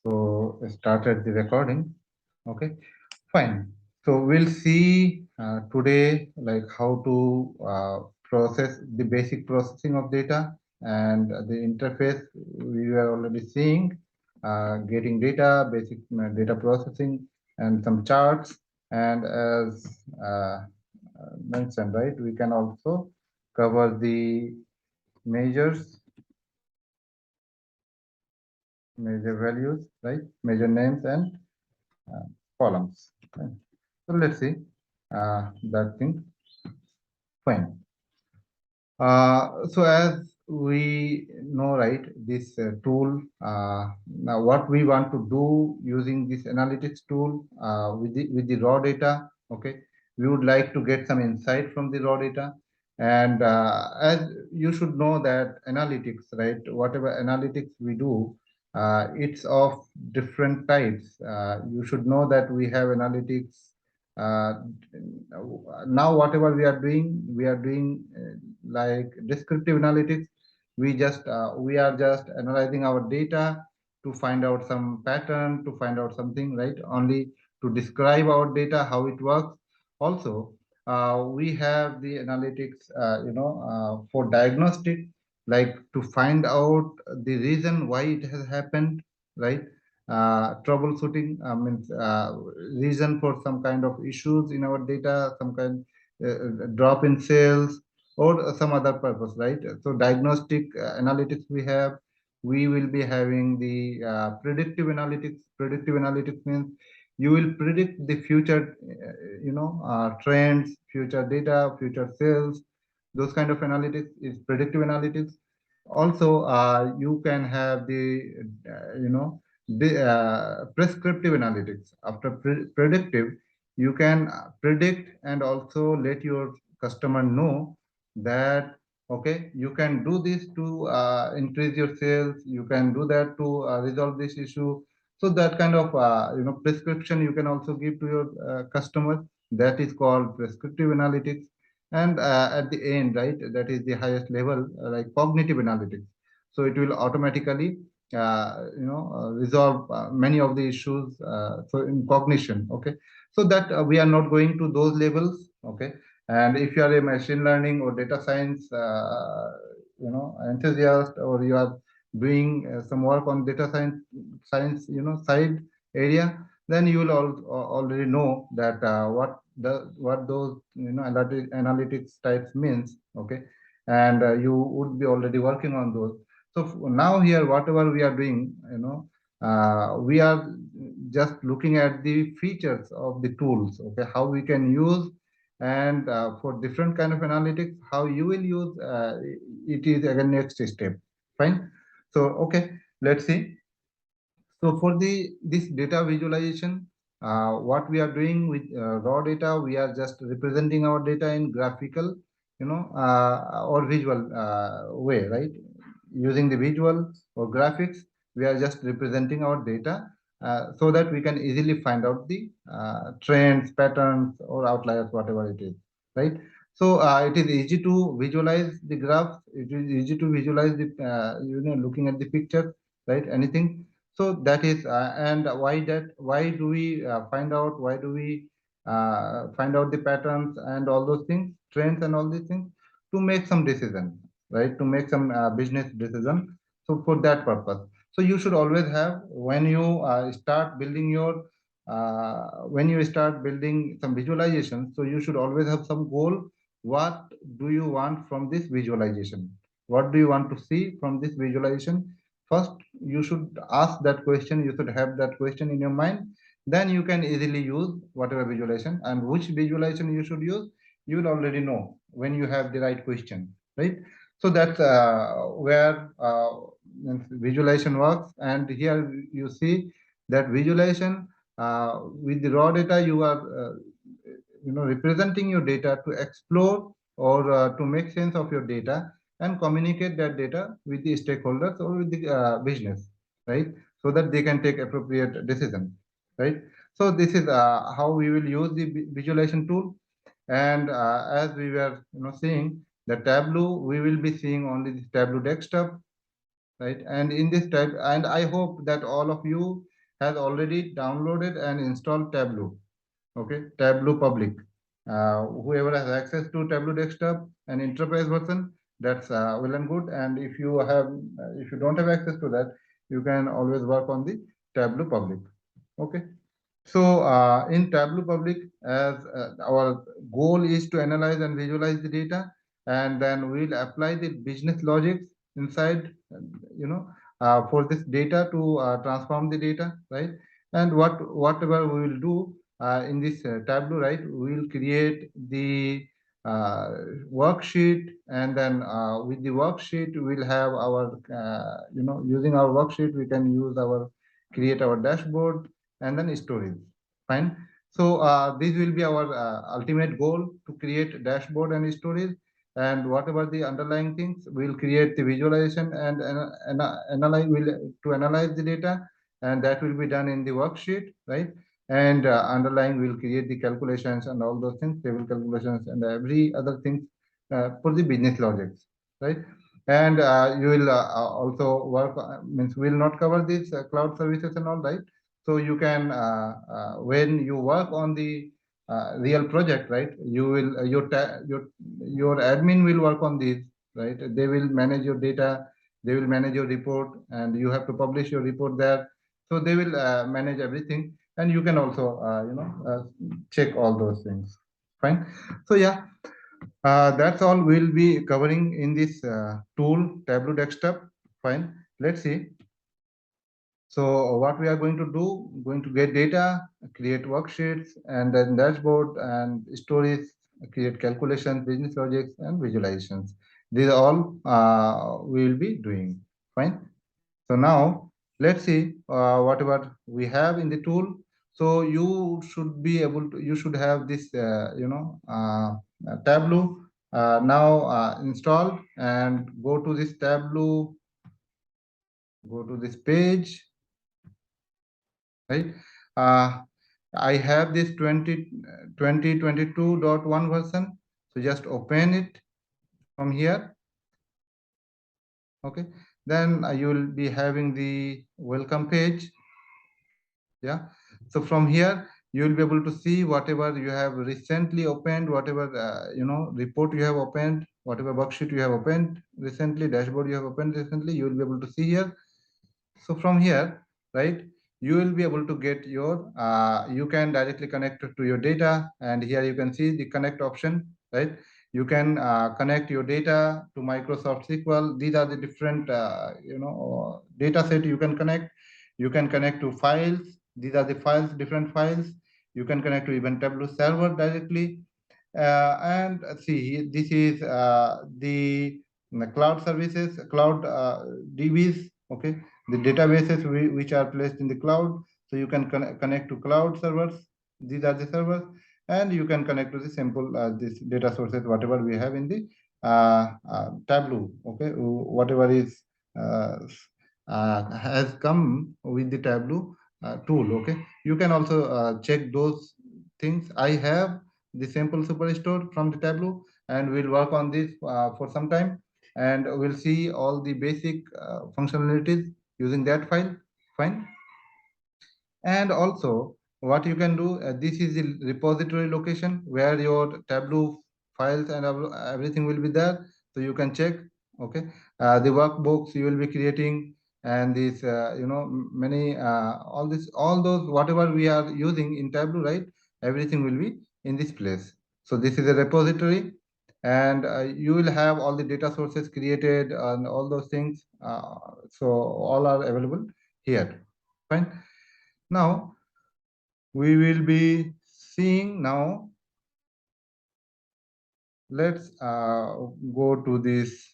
So started the recording. Okay, fine. So we'll see today like how to process the basic processing of data and the interface we were already seeing, getting data, basic data processing, and some charts. And as mentioned, right, we can also cover the measures, measure values, right, measure names and uh, columns. Right? So let's see that thing. Fine. So as we know, right, this tool, now what we want to do using this analytics tool with the raw data, okay, we would like to get some insight from the raw data. And as you should know that analytics, right, whatever analytics we do, it's of different types. You should know that we have analytics. Uh, Now, whatever we are doing like descriptive analytics. We are just analyzing our data to find out some pattern, to find out something, right? Only to describe our data, how it works. Also, we have the analytics, for diagnostic, like to find out the reason why it has happened, right? Troubleshooting means reason for some kind of issues in our data, some kind drop in sales, or some other purpose, right? So diagnostic analytics we have. We will be having the predictive analytics. Predictive analytics means you will predict the future, trends, future data, future sales. Those kind of analytics is predictive analytics. Also, you can have the prescriptive analytics. After predictive, you can predict and also let your customer know that okay, you can do this to increase your sales, you can do that to resolve this issue. So that kind of prescription you can also give to your customer. That is called prescriptive analytics. And at the end, right, that is the highest level, like cognitive analytics. So it will automatically resolve many of the issues, so in cognition. Okay, so that we are not going to those levels. Okay, and if you are a machine learning or data science enthusiast, or you are doing some work on data science side area, then you will already know that what those analytics types means. Okay, and you would be already working on those. So now here, whatever we are doing, we are just looking at the features of the tools. Okay, how we can use, and for different kind of analytics, how you will use it is again next step. Fine. So okay, let's see. So for the this data visualization, what we are doing with raw data, we are just representing our data in graphical, or visual way, right? Using the visual or graphics, we are just representing our data so that we can easily find out the trends, patterns, or outliers, whatever it is, right? So it is easy to visualize the graphs. It is easy to visualize the, looking at the picture, right? Anything. So that is, and why that? Why do we find out? Why do we find out the patterns and all those things, trends and all these things, to make some decision, right? To make some business decision. So for that purpose, so you should always have, when you start building your when you start building some visualization, so you should always have some goal. What do you want from this visualization? What do you want to see from this visualization? First, you should ask that question. You should have that question in your mind. Then you can easily use whatever visualization, and which visualization you should use, you will already know when you have the right question, right? So that's where visualization works. And here you see that visualization, with the raw data, you are representing your data to explore, or to make sense of your data, and communicate that data with the stakeholders or with the business, right? So that they can take appropriate decision, right? So this is how we will use the visualization tool. And as we were seeing the Tableau, we will be seeing only the Tableau desktop, right? And in this type, and I hope that all of you has already downloaded and installed Tableau. Okay, Tableau public. Whoever has access to Tableau desktop and enterprise version, that's well and good. And if you don't have access to that, you can always work on the Tableau public. Okay. So in Tableau Public, as our goal is to analyze and visualize the data, and then we'll apply the business logics inside, you know, for this data to transform the data, right? And whatever we will do in this Tableau, right? We'll create the uh, worksheet, and then with the worksheet, we'll have our, using our worksheet, we can use our create our dashboard and then storage. Fine. So this will be our ultimate goal, to create dashboard and storage, and whatever the underlying things, we'll create the visualization and analyze will to analyze the data, and that will be done in the worksheet, right? And underlying will create the calculations and all those things, table calculations and every other things for the business logics, right? And you will also work means we'll not cover these cloud services and all, right? So you can when you work on the real project, right? You will your admin will work on these, right? They will manage your data, they will manage your report, and you have to publish your report there. So they will manage everything, and you can also check all those things. Fine. So yeah, that's all we'll be covering in this tool Tableau Desktop. Fine. Let's see. So what we are going to do, going to get data, create worksheets, and then dashboard and stories, create calculations, business logics, and visualizations. These are all we will be doing. Fine. So now let's see whatever we have in the tool. So you should be able to, you should have this, Tableau now installed, and go to this Tableau, go to this page, right? Uh, I have this 2022.1 version. So just open it from here. Okay. Then you will be having the welcome page. Yeah. So from here, you will be able to see whatever you have recently opened, whatever, report you have opened, whatever worksheet you have opened recently, dashboard you have opened recently, you will be able to see here. So from here, right, you will be able to get your, you can directly connect to your data, and here you can see the connect option, right? You can connect your data to Microsoft SQL. These are the different, data set you can connect. You can connect to files. These are the files, different files. You can connect to even Tableau server directly. And see, this is the cloud services, cloud DBs, okay, the databases which are placed in the cloud. So you can connect to cloud servers. These are the servers, and you can connect to the simple this data sources, whatever we have in the Tableau. Okay, whatever is has come with the Tableau tool. Okay, you can also check those things. I have the sample superstore from the Tableau, and we'll work on this for some time, and we'll see all the basic functionalities using that file. Fine. And also, what you can do, this is the repository location where your Tableau files and everything will be there. So you can check, okay, the workbooks you will be creating, and this, many, all those, whatever we are using in Tableau, right? Everything will be in this place. So this is a repository, and you will have all the data sources created and all those things. So all are available here. Fine. Now we will be seeing now. Let's go to this.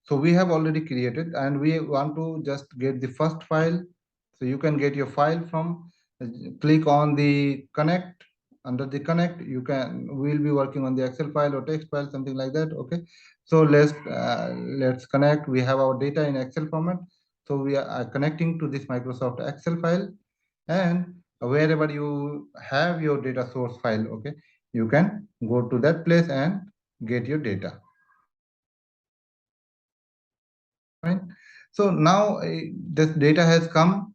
So we have already created, and we want to just get the first file. So you can get your file from, click on the connect. Under the connect, you can, we'll be working on the Excel file or text file, something like that. Okay. So let's connect. We have our data in Excel format. So we are connecting to this Microsoft Excel file, and wherever you have your data source file, okay, you can go to that place and get your data. Fine. So now this data has come,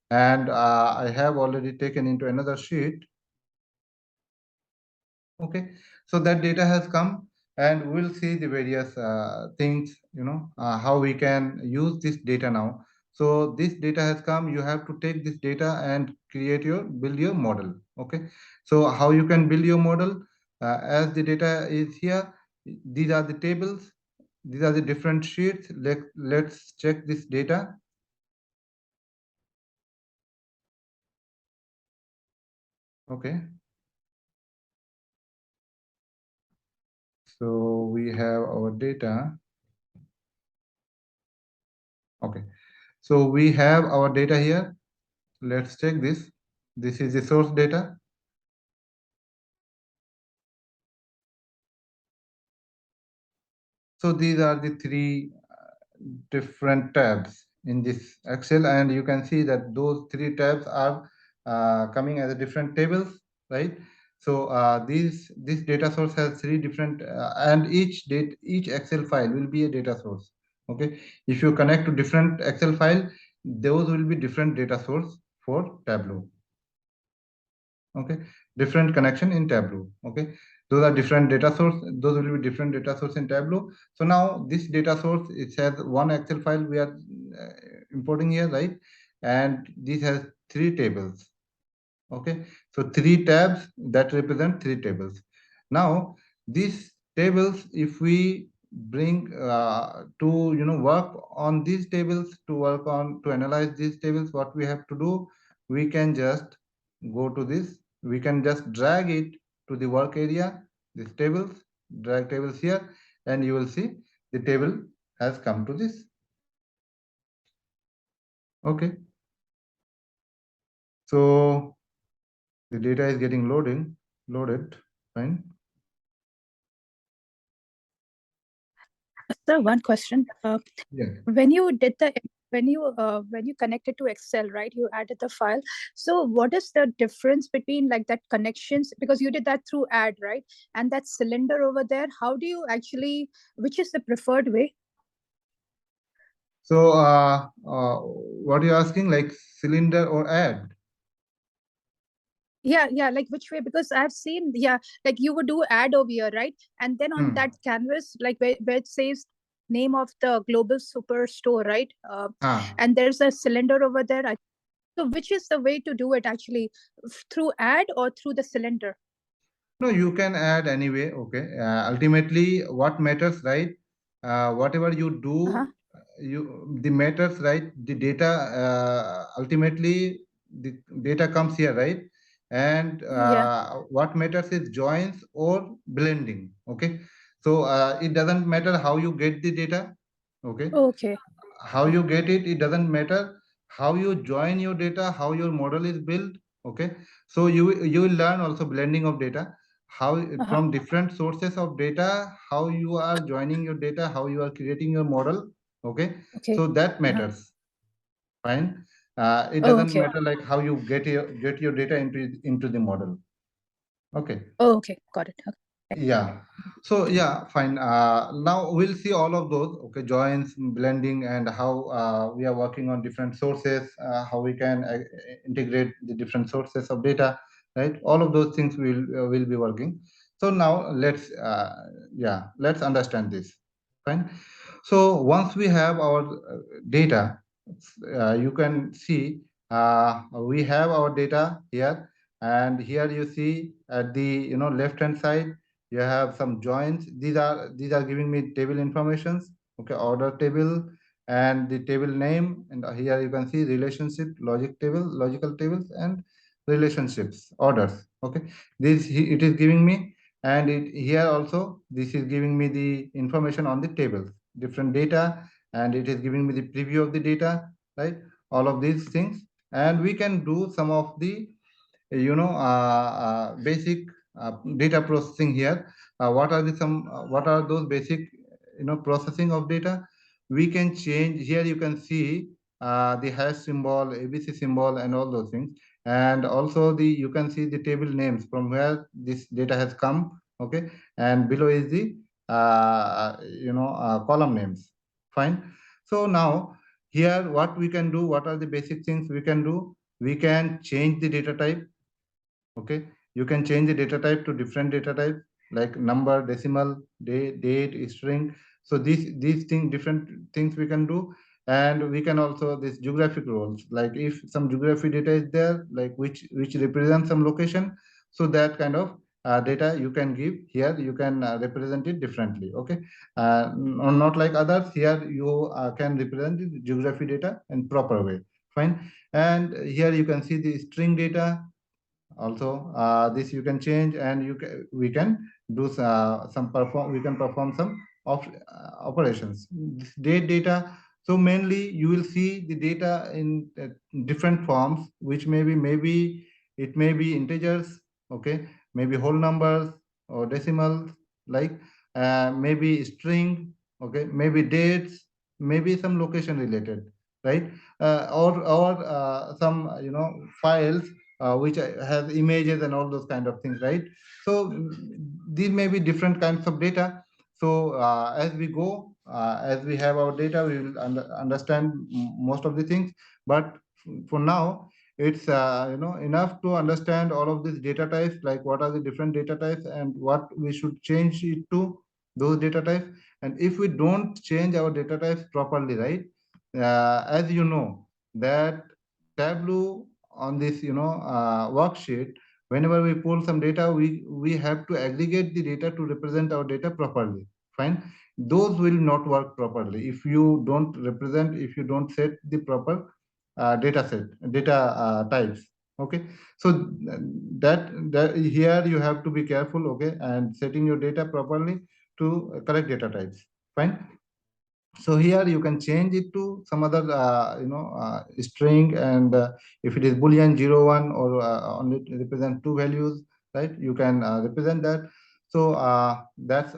and I have already taken into another sheet. Okay, so that data has come, and we'll see the various things, how we can use this data now. So this data has come, you have to take this data and build your model. Okay, so how you can build your model, as the data is here, these are the tables, these are the different sheets. Let's check this data. Okay, so we have our data. Okay, so we have our data here. Let's check this. This is the source data. So these are the three different tabs in this Excel, and you can see that those three tabs are coming as a different tables, right? So this data source has three different, and each Excel file will be a data source. Okay, if you connect to different Excel file, those will be different data source for Tableau. Okay, different connection in Tableau. Okay, those are different data source, those will be different data source in Tableau. So now this data source, it has one Excel file we are importing here, right? And this has three tables. Okay, so three tabs that represent three tables. Now these tables, if we bring to work on these tables, to analyze these tables, what we have to do, we can just go to this, we can just drag it to the work area, these tables, drag tables here, and you will see the table has come to this. Okay, so the data is getting loaded. Fine. So one question. Yeah. When you did the when you connected to Excel, right? You added the file. So what is the difference between like that connections? Because you did that through add, right? And that cylinder over there, how do you actually? Which is the preferred way? So, what you're asking, like cylinder or add? Yeah, like which way? Because I've seen, yeah, like you would do add over here, right? And then on that canvas, like where it says name of the global superstore, right? Ah. And there's a cylinder over there. So which is the way to do it actually? Through add or through the cylinder? No, you can add anyway. Okay. Ultimately, what matters, right? Whatever you Uh-huh. do, the matters, right? The data. Ultimately, the data comes here, right? And Yeah. what matters is joins or blending. Okay. So it doesn't matter how you get the data. Okay. Okay. How you get it, it doesn't matter. How you join your data, how your model is built. Okay, so you will learn also blending of data, how Uh-huh. from different sources of data, how you are joining your data, how you are creating your model. Okay, Okay. so that Uh-huh. matters. Fine. It Oh, doesn't okay. matter like how you get your data into the model. Okay. Oh, okay. Got it. Okay. Yeah. So yeah, fine. Now we'll see all of those. Okay, joins, blending, and how we are working on different sources. How we can integrate the different sources of data. Right. All of those things will be working. So now let's understand this. Fine. So once we have our data, you can see we have our data here, and here you see at the left hand side you have some joins. These are giving me table informations. Okay, order table and the table name, and here you can see relationship, logical tables, and relationships orders. Okay, it is giving me, and here also this is giving me the information on the tables, different data, and it is giving me the preview of the data, right? All of these things, and we can do some of the basic data processing here. What are those basic processing of data? We can change here. You can see the hash symbol, ABC symbol, and all those things. And also you can see the table names from where this data has come. Okay, and below is the column names. Fine. So now here what we can do, what are the basic things we can do? We can change the data type. Okay, you can change the data type to different data types like number, decimal, day, date, string. So these things, different things we can do. And we can also this geographic roles, like if some geography data is there, like which represents some location, so that kind of data you can give here, you can represent it differently. Okay, not like others. Here you can represent the geography data in proper way. Fine. And here you can see the string data also. This you can change, and we can do some perform, we can perform some of operations. This date data, so mainly you will see the data in different forms, which maybe it may be integers. Okay, maybe whole numbers or decimals, like maybe string. Okay, maybe dates, maybe some location related, right? Or some files which has images and all those kind of things, right? So these may be different kinds of data. So as we go, as we have our data, we will understand most of the things. But for now, it's enough to understand all of these data types, like what are the different data types and what we should change it to those data types. And if we don't change our data types properly, right? As you know that Tableau on this worksheet, whenever we pull some data, we have to aggregate the data to represent our data properly. Fine. Those will not work properly if you don't represent, if you don't set the proper data types. Okay, so that here you have to be careful. Okay, and setting your data properly to correct data types. Fine. So here you can change it to some other string, and if it is boolean 01 or only represent two values, right? You can represent that. So that's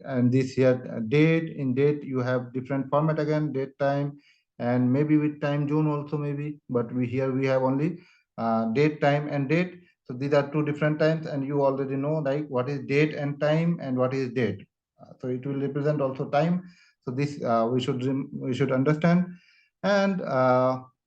and this here date, in date you have different format again, date, time, and maybe with time zone also maybe, but we here we have only date, time, and date. So these are two different times, and you already know like what is date and time and what is date. So it will represent also time. So this we should understand. And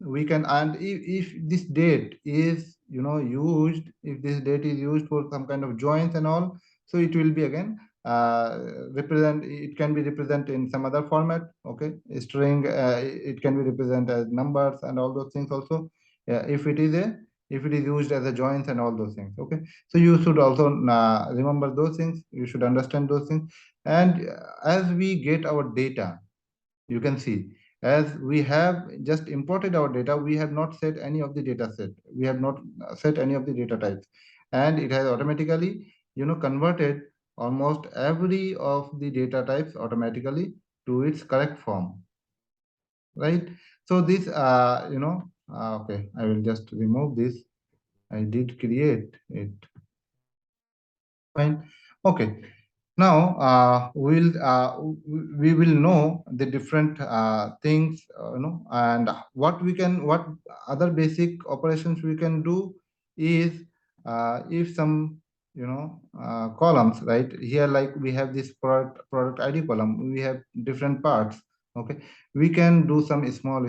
we can, and if this date is used, if this date is used for some kind of joins and all, so it will be again represent, it can be represented in some other format. Okay, string, it can be represented as numbers and all those things also, if it is a, if it is used as a joins and all those things. Okay, so you should also remember those things, you should understand those things. And as we get our data, you can see, as we have just imported our data, we have not set any of the data set, we have not set any of the data types, and it has automatically converted almost every of the data types automatically to its correct form, right? So this okay, I will just remove this. I did create it. Fine. Okay. Now we will know the different things, and what other basic operations we can do is, if some columns, right here, like we have this product ID column, we have different parts. Okay, we can do some small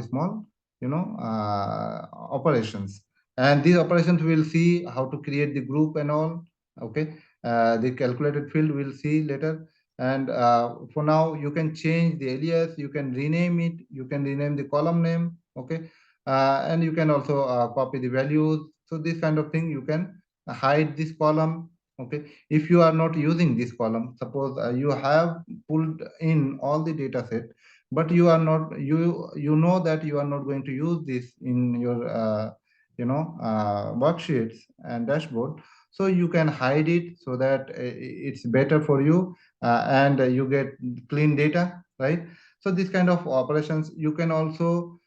operations, and these operations will see how to create the group and all. Okay, the calculated field we'll see later. And for now you can change the alias, you can rename it, you can rename the column name. Okay, and you can also copy the values. So this kind of thing, you can hide this column. Okay, if you are not using this column, suppose you have pulled in all the data set, but you are not, you know that you are not going to use this in your worksheets and dashboard. So you can hide it so that it's better for you, and you get clean data, right? So this kind of operations, you can also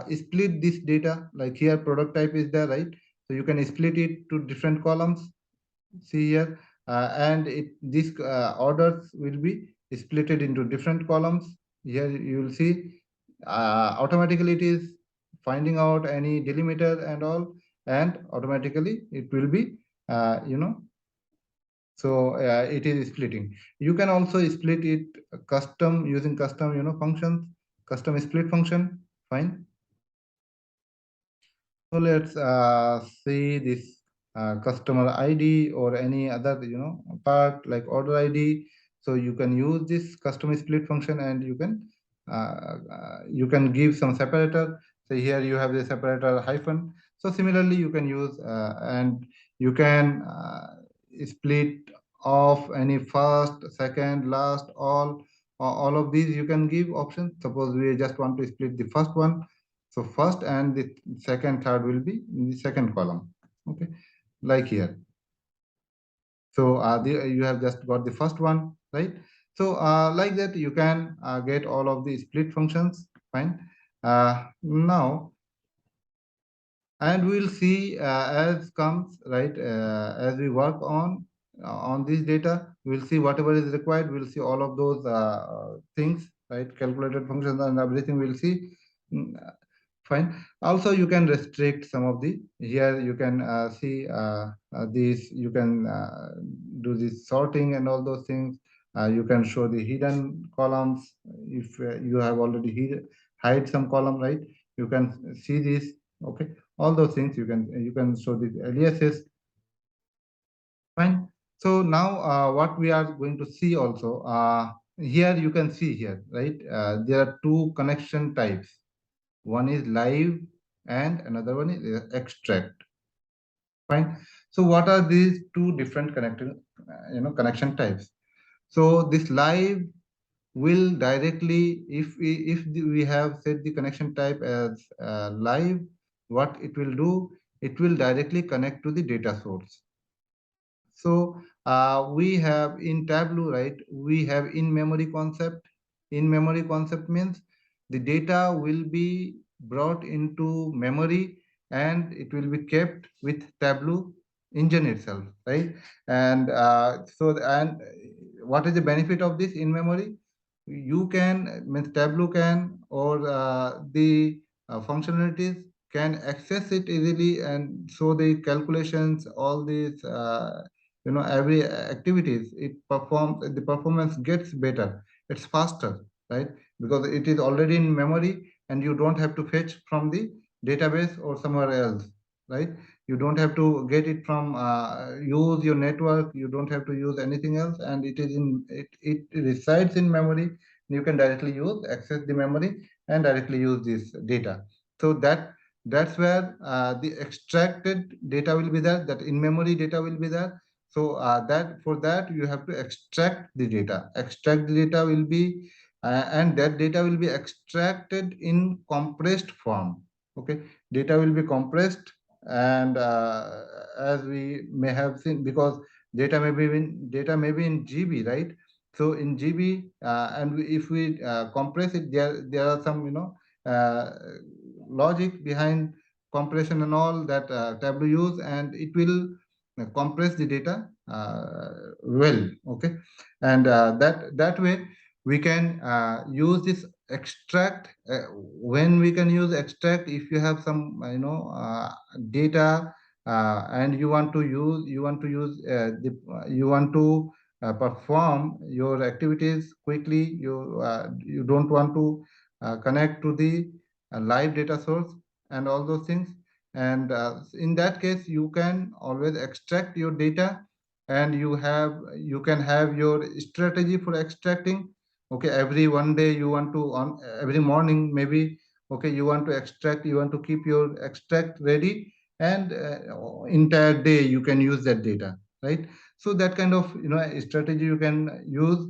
split this data, like here product type is there, right? So you can split it to different columns, see here, and these orders will be splitted into different columns. Here you will see automatically it is finding out any delimiter and all, and automatically it will be uh, you know so it is splitting. You can also split it custom, using custom functions. custom split function. Fine. So let's see this customer ID or any other part like order ID. So you can use this custom split function, and you can give some separator. So here you have the separator hyphen. So similarly, you can use and you can split off any first, second, last, all of these. You can give options. Suppose we just want to split the first one, so first and the second, third will be in the second column. Okay, like here. So you have just got the first one, right? So like that, you can get all of the split functions. Fine. Now, and we'll see as comes, right, as we work on this data, we'll see whatever is required. We'll see all of those things, right? Calculated functions and everything we'll see. Mm, Fine. Also, you can restrict some of the, here you can see these, you can do this sorting and all those things. You can show the hidden columns if you have already hide some column, right? You can see this. Okay, all those things you can show the aliases. Fine. So now what we are going to see also, here you can see here, right? There are two connection types. One is live and another one is extract. Fine. So what are these two different connection types? So this live will directly, if we have set the connection type as live, what it will do, it will directly connect to the data source. So we have in Tableau, right? We have in-memory concept. In-memory concept means the data will be brought into memory and it will be kept with Tableau engine itself, right? And what is the benefit of this in memory? You can, means Tableau can, or the functionalities can access it easily, and so the calculations, all these every activities, it performs, the performance gets better, it's faster, right? Because it is already in memory and you don't have to fetch from the database or somewhere else, right? You don't have to get it from use your network, you don't have to use anything else, and it resides in memory. You can directly use access the memory and directly use this data. So that's where the extracted data will be there, that in memory data will be there. So that for that you have to extract the data. Extract the data will be and that data will be extracted in compressed form. Okay, data will be compressed, and as we may have seen, because data may be in GB, right? So in GB, if we compress it, there are some uh, logic behind compression and all that Tableau use, and it will compress the data well. Okay, and that way we can use this extract. When we can use extract, if you have some data and you want to perform your activities quickly, you don't want to connect to the live data source and all those things, and in that case you can always extract your data, and you can have your strategy for extracting. Okay, every one day you want to, on every morning maybe, okay, you want to extract, you want to keep your extract ready, and entire day you can use that data, right? So that kind of strategy you can use,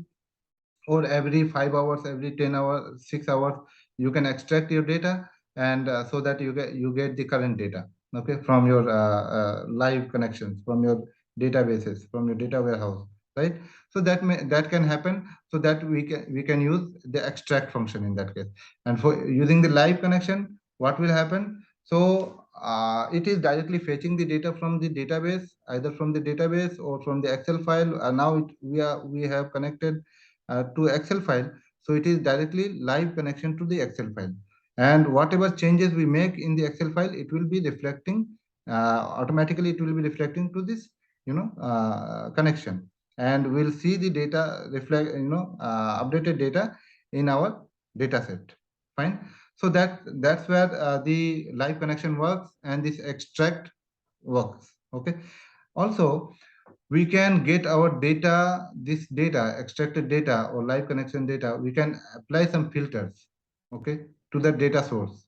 or every 5 hours, every 10 hours, 6 hours, you can extract your data, and so that you get the current data, okay, from your live connections, from your databases, from your data warehouse, right? So that can happen, so that we can use the extract function in that case. And for using the live connection, what will happen? So it is directly fetching the data from the database, either from the database or from the Excel file. Now we have connected to Excel file. So it is directly live connection to the Excel file. And whatever changes we make in the Excel file, it will be reflecting automatically. It will be reflecting to this, connection, and we'll see the data reflect, updated data in our data set. Fine. So that's where the live connection works and this extract works. Okay. Also, we can get our data, this data, extracted data or live connection data, we can apply some filters, okay, to the data source.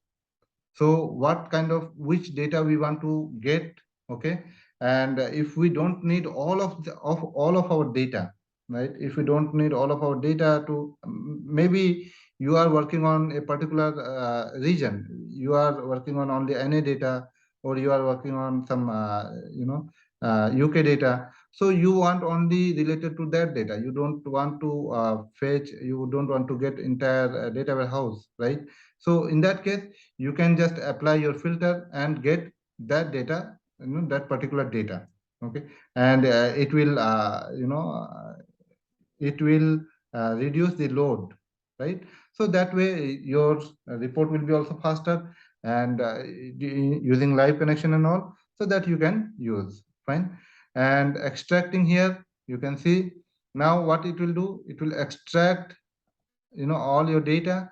So what kind of which data we want to get, okay, and if we don't need all of all of our data, right, if we don't need all of our data to maybe you are working on a particular region, you are working on only NA data, or you are working on some UK data, so you want only related to that data, you don't want to fetch, you don't want to get entire data warehouse, right? So in that case, you can just apply your filter and get that data, that particular data, okay, and it will reduce the load, right? So that way your report will be also faster, and using live connection and all, so that you can use. Fine. And extracting here, you can see now what it will do, it will extract all your data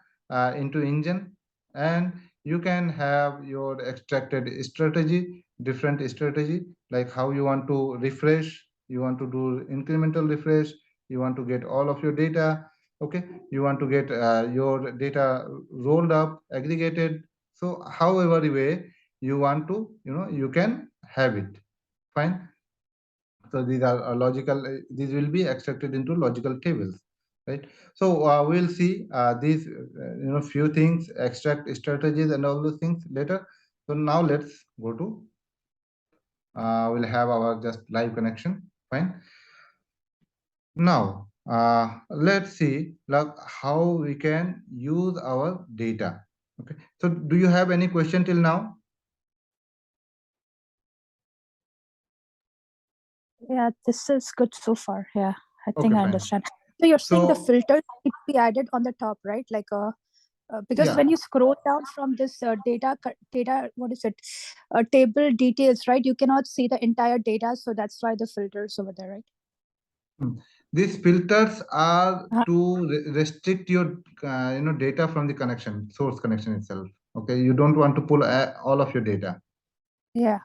into engine, and you can have your extracted strategy, different strategy, like how you want to refresh, you want to do incremental refresh, you want to get all of your data, okay, you want to get your data rolled up, aggregated, so however way you want to, you can have it. Fine. So these are logical, these will be extracted into logical tables, right? So we'll see these few things, extract strategies and all those things later. So now let's go to we'll have our just live connection. Fine. Now let's see like how we can use our data. Okay, so do you have any question till now? Yeah, this is good so far. Yeah, I think Okay, I fine. understand. So you're saying the So filters need to be added on the top, right? Like because yeah. when you scroll down from this data, what is it, table details, right? You cannot see the entire data, so that's why the filters over there, right? Hmm. These filters are uh to restrict your data from the connection, source connection itself. Okay, you don't want to pull all of your data. yeah.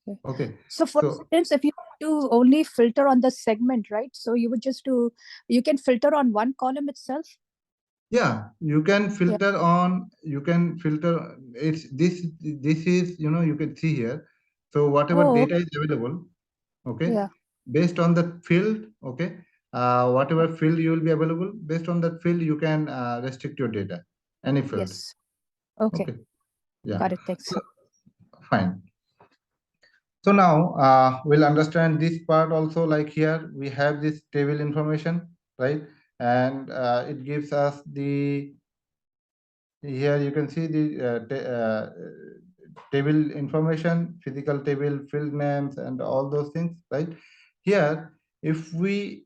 Okay. Okay, So for so instance, if you do only filter on the segment, right? So you would just do, you can filter on one column itself. yeah, you can Yeah. filter on. You can filter. It's this. This is you can see here. So whatever Oh, data is available, okay, yeah. based on that field, okay, whatever field you will be available, based on that field, you can restrict your data, any field. Yes. Okay. Okay, yeah. Got it. Thanks. So fine. So now we'll understand this part also. Like here, we have this table information, right? And it gives us the, here you can see the table information, physical table, field names, and all those things, right? Here, if we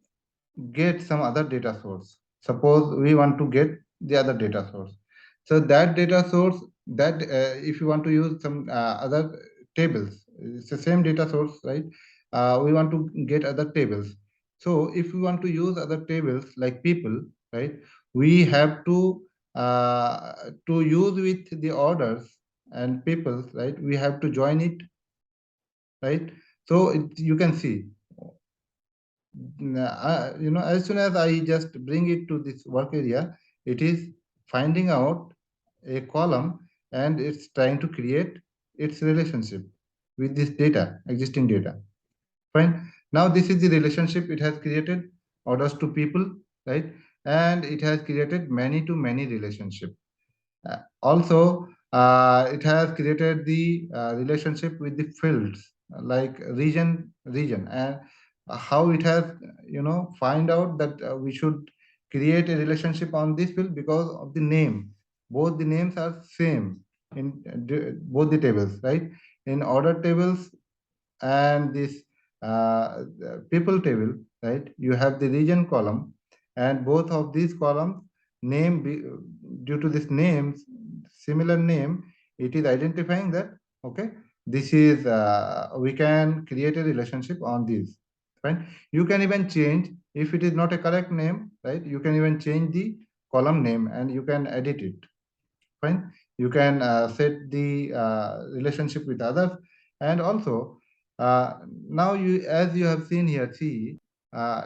get some other data source. Suppose we want to get the other data source. So that data source, that if you want to use some other tables, it's the same data source, right? We want to get other tables. So if we want to use other tables like people, right? We have to use with the orders and people, right? We have to join it, right? So you can see as soon as I just bring it to this work area, it is finding out a column and it's trying to create its relationship with this data, existing data. Fine. Now this is the relationship it has created, orders to people, right? And it has created many to many relationship. Also, it has created the relationship with the fields like region, and how it has find out that we should create a relationship on this field because of the name. Both the names are same in both the tables, right? In order tables and this people table, right? You have the region column, and both of these columns due to this names, similar name, it is identifying that okay, this is we can create a relationship on these. Fine. You can even change if it is not a correct name, right? You can even change the column name and you can edit it. Fine. You can set the relationship with others, and also now you, as you have seen here, see,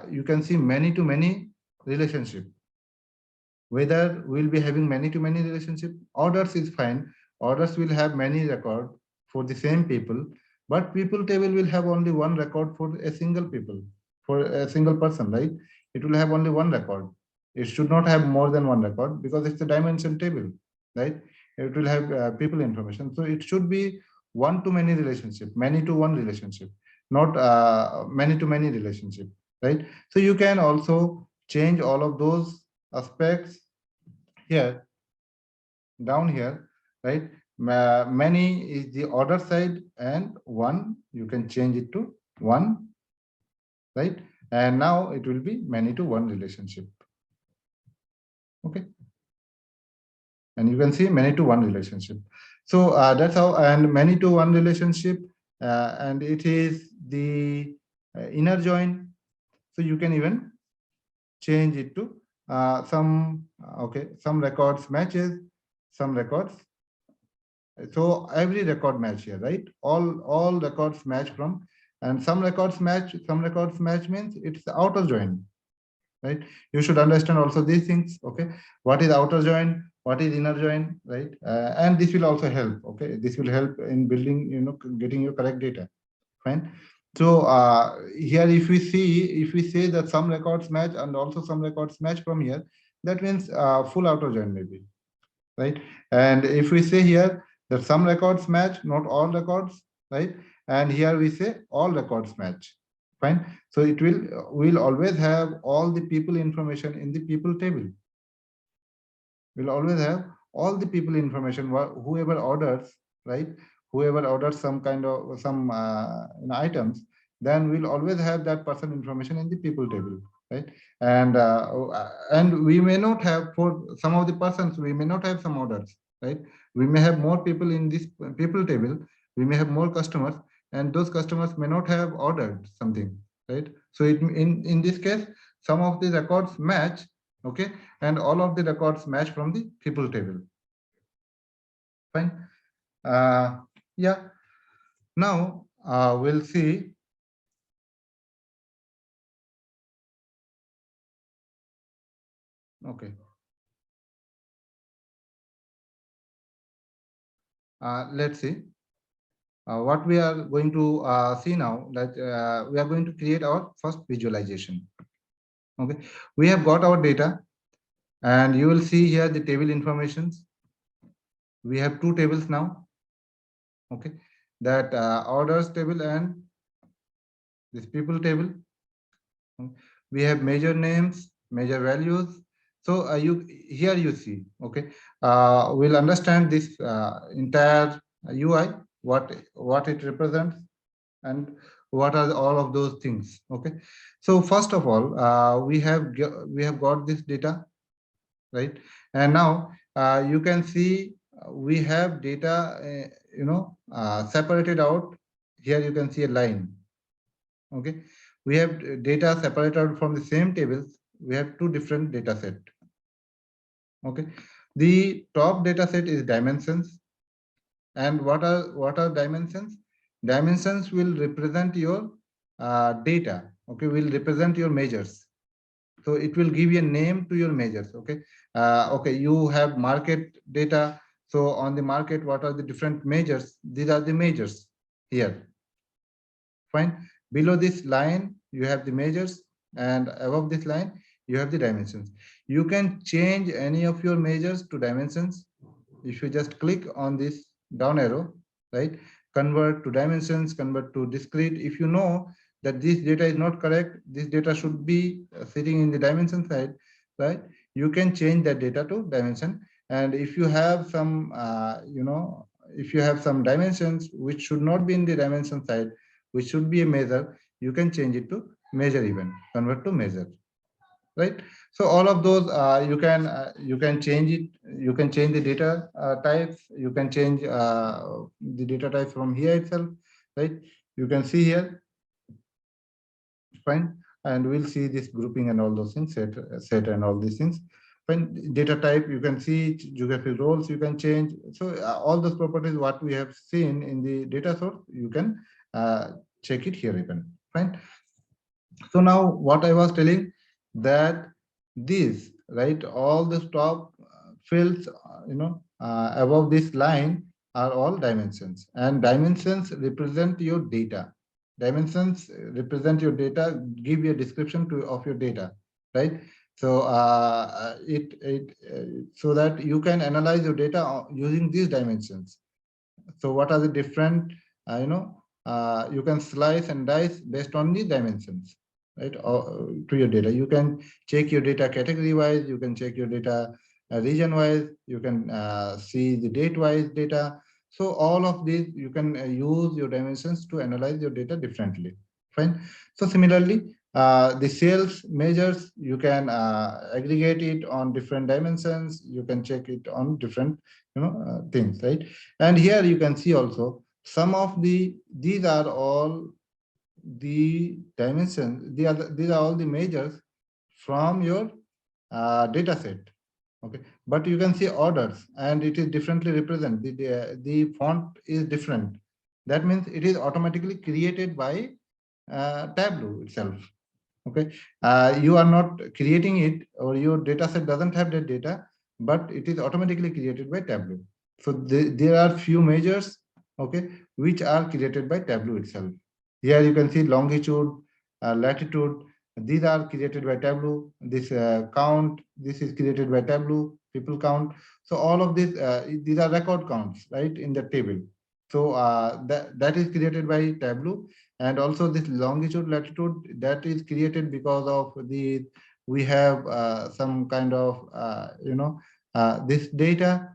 you can see many to many relationship. Whether we'll be having many to many relationship, orders is fine. Orders will have many record for the same people, but people table will have only one record for a single people, for a single person, right? It will have only one record. It should not have more than one record because it's a dimension table, right? It will have people information, so it should be one to many relationship, many to one relationship, not many to many relationship, right? So you can also change all of those aspects here, down here, right? Many is the order side, and one you can change it to one, right? And now it will be many to one relationship. Okay, and you can see many to one relationship. So that's how, and many to one relationship, and it is the inner join. So you can even change it to some okay, some records matches, some records. So every record match here, right? All records match from, and some records match, some records match means it's outer join, right? You should understand also these things. Okay, what is outer join, what is inner join, right? And this will also help. Okay, this will help in building, getting your correct data. Fine. So here, if we say that some records match and also some records match from here, that means full outer join maybe, right? And if we say here that some records match, not all records, right? And here we say all records match. Fine. So it will always have all the people information in the people table. We'll always have all the people information, whoever orders, right? Whoever orders some kind of some items, then we'll always have that person information in the people table, right? And we may not have, for some of the persons, we may not have some orders, right? We may have more people in this people table, we may have more customers, and those customers may not have ordered something, right? So in this case, some of the records match, okay, and all of the records match from the people table. Fine. uh, yeah, now we'll see. Okay, let's see what we are going to see now, that we are going to create our first visualization. Okay, we have got our data, and you will see here the table informations. We have two tables now. Okay, that orders table and this people table. We have measure names, measure values. So you here you see, okay, we'll understand this entire UI, what it represents, and what are all of those things. Okay, so first of all, we have got this data, right? And now you can see we have data, separated out. Here you can see a line. Okay, we have data separated from the same tables. We have two different data set. Okay, the top data set is dimensions. And what are dimensions? Dimensions will represent your data. Okay, will represent your measures. So it will give you a name to your measures. Okay, okay, you have market data. So on the market, what are the different measures? These are the measures here. Fine. Below this line, you have the measures, and above this line, you have the dimensions. You can change any of your measures to dimensions if you just click on this down arrow, right? Convert to dimensions, convert to discrete. If you know that this data is not correct, this data should be sitting in the dimension side, right? You can change that data to dimension. And if you have some, if you have some dimensions which should not be in the dimension side, which should be a measure, you can change it to measure, even convert to measure, right? So all of those you can change it. You can change the data types. You can change the data types from here itself, right? You can see here. Fine. And we'll see this grouping and all those things, set and all these things. When data type, you can see geographic roles, you can change. So all those properties what we have seen in the data source, you can check it here even. Fine. So now what I was telling, that these, right, all the top fields, above this line are all dimensions, and dimensions represent your data. Dimensions represent your data, give you a description of your data, right? So so that you can analyze your data using these dimensions. So what are the different, you can slice and dice based on the dimensions, right, to your data. You can check your data category wise, you can check your data region wise, you can see the date wise data. So all of these, you can use your dimensions to analyze your data differently. Fine. So similarly, the sales measures, you can aggregate it on different dimensions, you can check it on different things, right? And here you can see also some of these are all the dimensions. These are all the measures from your data set. Okay, but you can see orders, and it is differently represented. The font is different. That means it is automatically created by Tableau itself. Okay, you are not creating it, or your data set doesn't have that data, but it is automatically created by Tableau. So there are few measures, okay, which are created by Tableau itself. Here you can see longitude, latitude. These are created by Tableau. This count, this is created by Tableau. People count. So all of these are record counts, right, in the table. So that is created by Tableau. And also this longitude, latitude, that is created because of we have some kind of this data.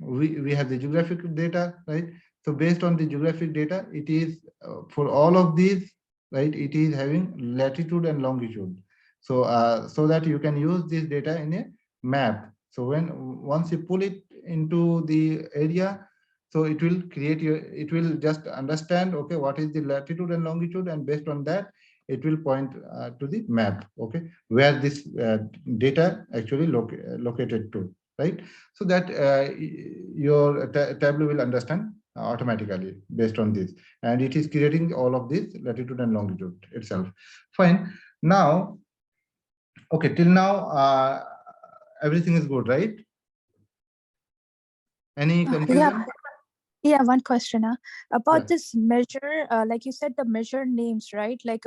We have the geographic data, right? So based on the geographic data, it is for all of these, right, it is having latitude and longitude. So so that you can use this data in a map. So once you pull it into the area, so it will create it will just understand, okay, what is the latitude and longitude, and based on that, it will point to the map, okay, where this data actually located to, right? So that your Tableau will understand automatically based on this, and it is creating all of this latitude and longitude itself. Fine. Now, okay, till now everything is good, right? Any Yeah. confusion? Yeah, one question about Yeah. this measure. Like you said, the measure names, right? Like,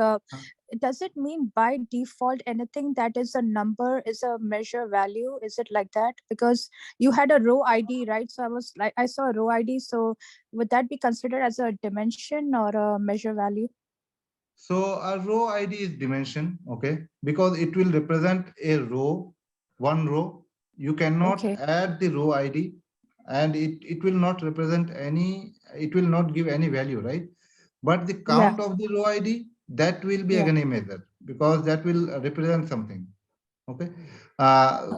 does it mean by default anything that is a number is a measure value? Is it like that? Because you had a row ID, right? So I was like, I saw a row ID. So would that be considered as a dimension or a measure value? So a row ID is dimension, okay, because it will represent a row, one row. You cannot Okay. add the row ID, and it will not represent any, it will not give any value, right? But the Yeah. count of the row ID, that will be Yeah. again a measure, because that will represent something. Okay.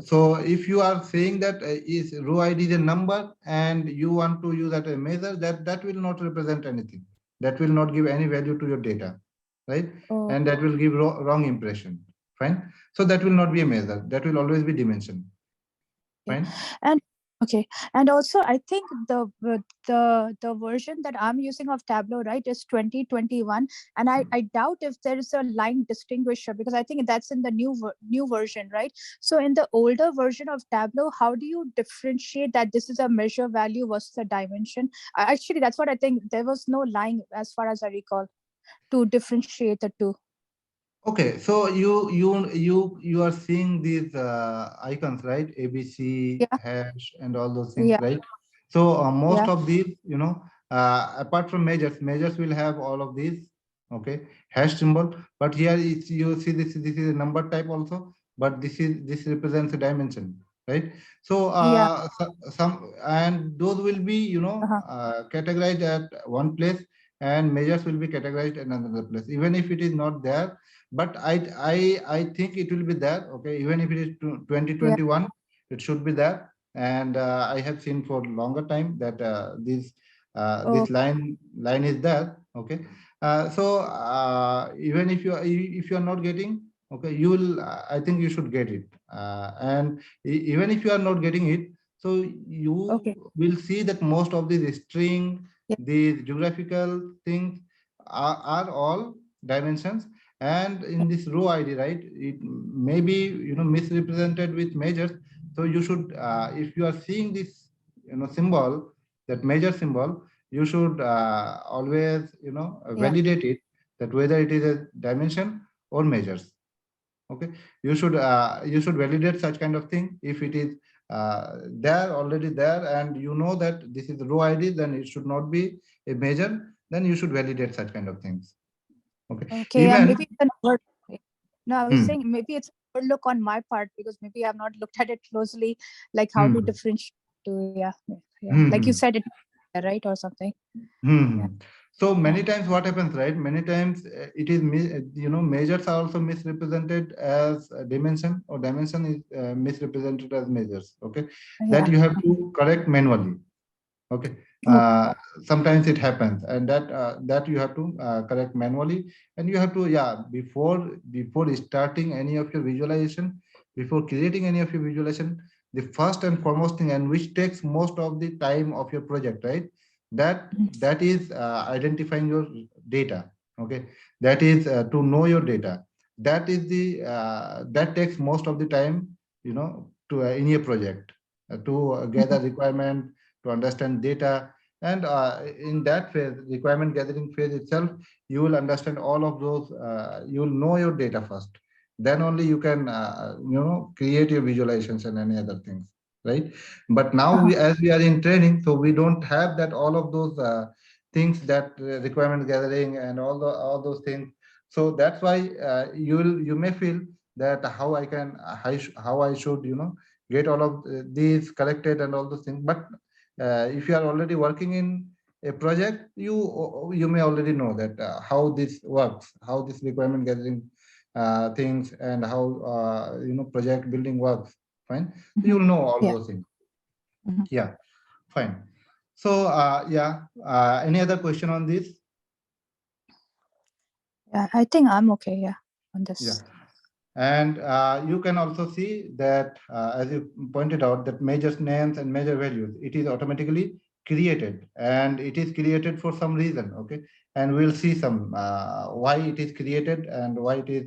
So if you are saying that is row ID is a number and you want to use that a measure, that will not represent anything. That will not give any value to your data, right? Oh. And that will give wrong impression. Fine. So that will not be a measure. That will always be dimension. Okay. Fine. And okay. And also I think the version that I'm using of Tableau, right, is 2021. And I doubt if there is a line distinguisher, because I think that's in the new version, right? So in the older version of Tableau, how do you differentiate that this is a measure value versus a dimension? Actually, that's what I think. There was no line as far as I recall to differentiate the two. Okay, so you are seeing these icons, right? ABC, Yeah. hash, and all those things, Yeah. right? So most Yeah. of these, apart from measures will have all of these, okay, hash symbol. But here is, you see this is a number type also, but this represents a dimension, right? So Yeah. some, and those will be Uh-huh. categorized at one place, and measures will be categorized at another place, even if it is not there. But I think it will be there, okay, even if it is Yeah. 2021, it should be there. And I have seen for longer time that Oh. this line is there, okay. So even if you are not getting, okay, you will, I think you should get it. And even if you are not getting it, so you Okay. will see that most of these string, Yeah. these geographical things are all dimensions. And in this row id, right, it may be, misrepresented with measures. So you should, if you are seeing this, symbol, that measure symbol, you should always, Yeah. validate it, that whether it is a dimension or measures. Okay, you should validate such kind of thing. If it is there, already there, and you know that this is row id, then it should not be a measure. Then you should validate such kind of things. Okay, Okay. Yeah. even. Maybe it's an over. No, I was Hmm, saying maybe it's an overlook on my part because maybe I've not looked at it closely, like how to hmm, differentiate. To yeah, yeah. hmm, Like you hmm. said, it right or something. Yeah. Hmm. So Yeah. many times what happens, right? Many times it is, measures are also misrepresented as a dimension, or dimension is misrepresented as measures. Okay, that Yeah. you have to correct manually. Okay, Oh, sometimes it happens, and that you have to correct manually. And you have to, yeah, before starting any of your visualization, before creating any of your visualization, the first and foremost thing, and which takes most of the time of your project, right, that is identifying your data. Okay, that is to know your data. That is the that takes most of the time, to in your project, to gather requirement, to understand data. And in that phase, requirement gathering phase itself, you will understand all of those, you will know your data first. Then only you can, create your visualizations and any other things, right? But now uh-huh. as we are in training, so we don't have that, all of those things, that requirement gathering and all those things. So that's why you may feel that how I can, how I should, get all of these collected and all those things. But if you are already working in a project, you may already know that how this works, how this requirement gathering things, and how project building works. Fine, so Mhm. you'll know all Yeah. those things. Mhm. Yeah, fine. So yeah, any other question on this? Yeah. I think I'm okay. Yeah. On Yeah. this. And you can also see that, as you pointed out, that measures names and measure values, it is automatically created, and it is created for some reason. Okay, and we'll see some why it is created, and why it is,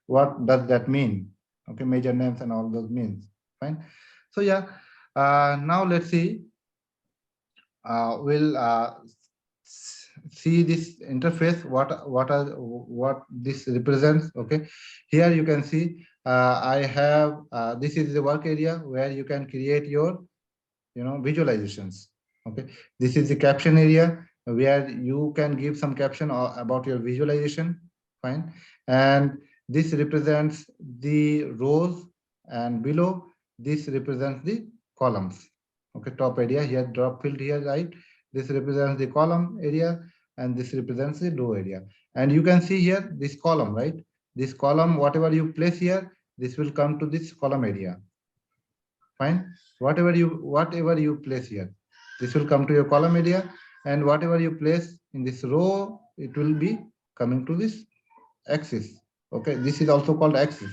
what does that mean. Okay, measure names and all those means. Fine. So yeah, now let's see. We'll see this interface, what this represents. Okay, here you can see, I have, this is the work area where you can create your, visualizations. Okay, this is the caption area where you can give some caption about your visualization. Fine. And this represents the rows, and below this represents the columns. Okay, top area here, drop field here, right, this represents the column area, and this represents the row area. And you can see here this column, right, this column, whatever you place here, this will come to this column area. Fine. Whatever you place here, this will come to your column area. And whatever you place in this row, it will be coming to this axis. Okay, this is also called axis,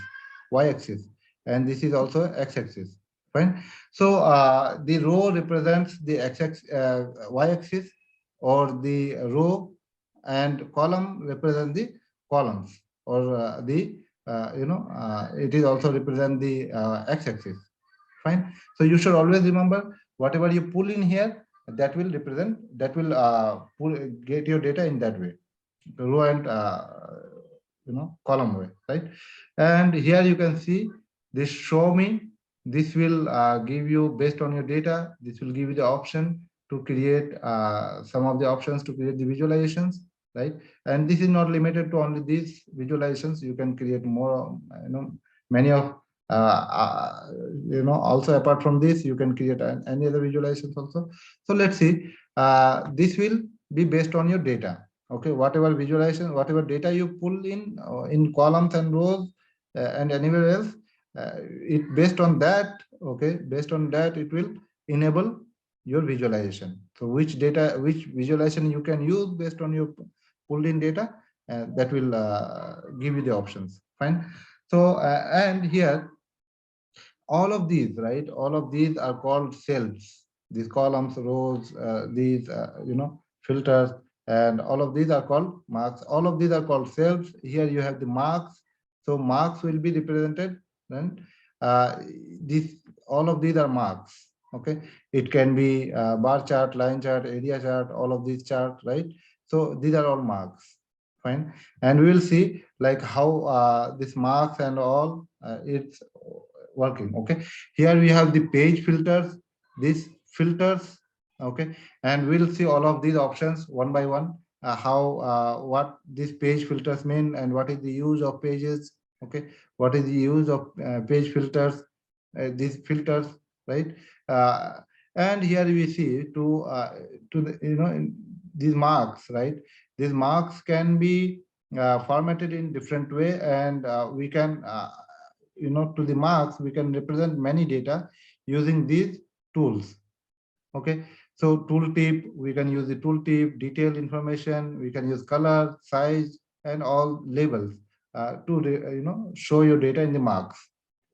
y-axis, and this is also x-axis. Fine. So the row represents the y-axis, or the row, and column represent the columns, or it is also represent the x-axis. Fine. So you should always remember, whatever you pull in here, that will represent, that will get your data in that way, the row and column way, right? And here you can see this show me. This will give you, based on your data, this will give you the option to create some of the options to create the visualizations, right? And this is not limited to only these visualizations. You can create more, many of also apart from this, you can create any other visualizations also. So let's see, this will be based on your data. Okay, whatever visualization, whatever data you pull in columns and rows, and anywhere else, it based on that. Okay, based on that, it will enable your visualization. So which visualization you can use based on your pulled in data, that will give you the options. Fine. So and here all of these, right, all of these are called cells. These columns, rows, these filters, and all of these are called marks. All of these are called cells. Here you have the marks. So marks will be represented. Then uh, this all of these are marks. Okay, it can be bar chart, line chart, area chart, all of these chart, right? So these are all marks. Fine. And we will see like how this marks and all it's working. Okay, here we have the page filters, these filters. Okay, and we'll see all of these options one by one, how what these page filters mean and what is the use of pages. Okay, what is the use of page filters, these filters, right? uh, and here we see to the, these marks, right? These marks can be formatted in different way, and we can to the marks we can represent many data using these tools. Okay, so tooltip, we can use the tooltip, detailed information, we can use color, size, and all labels to show your data in the marks,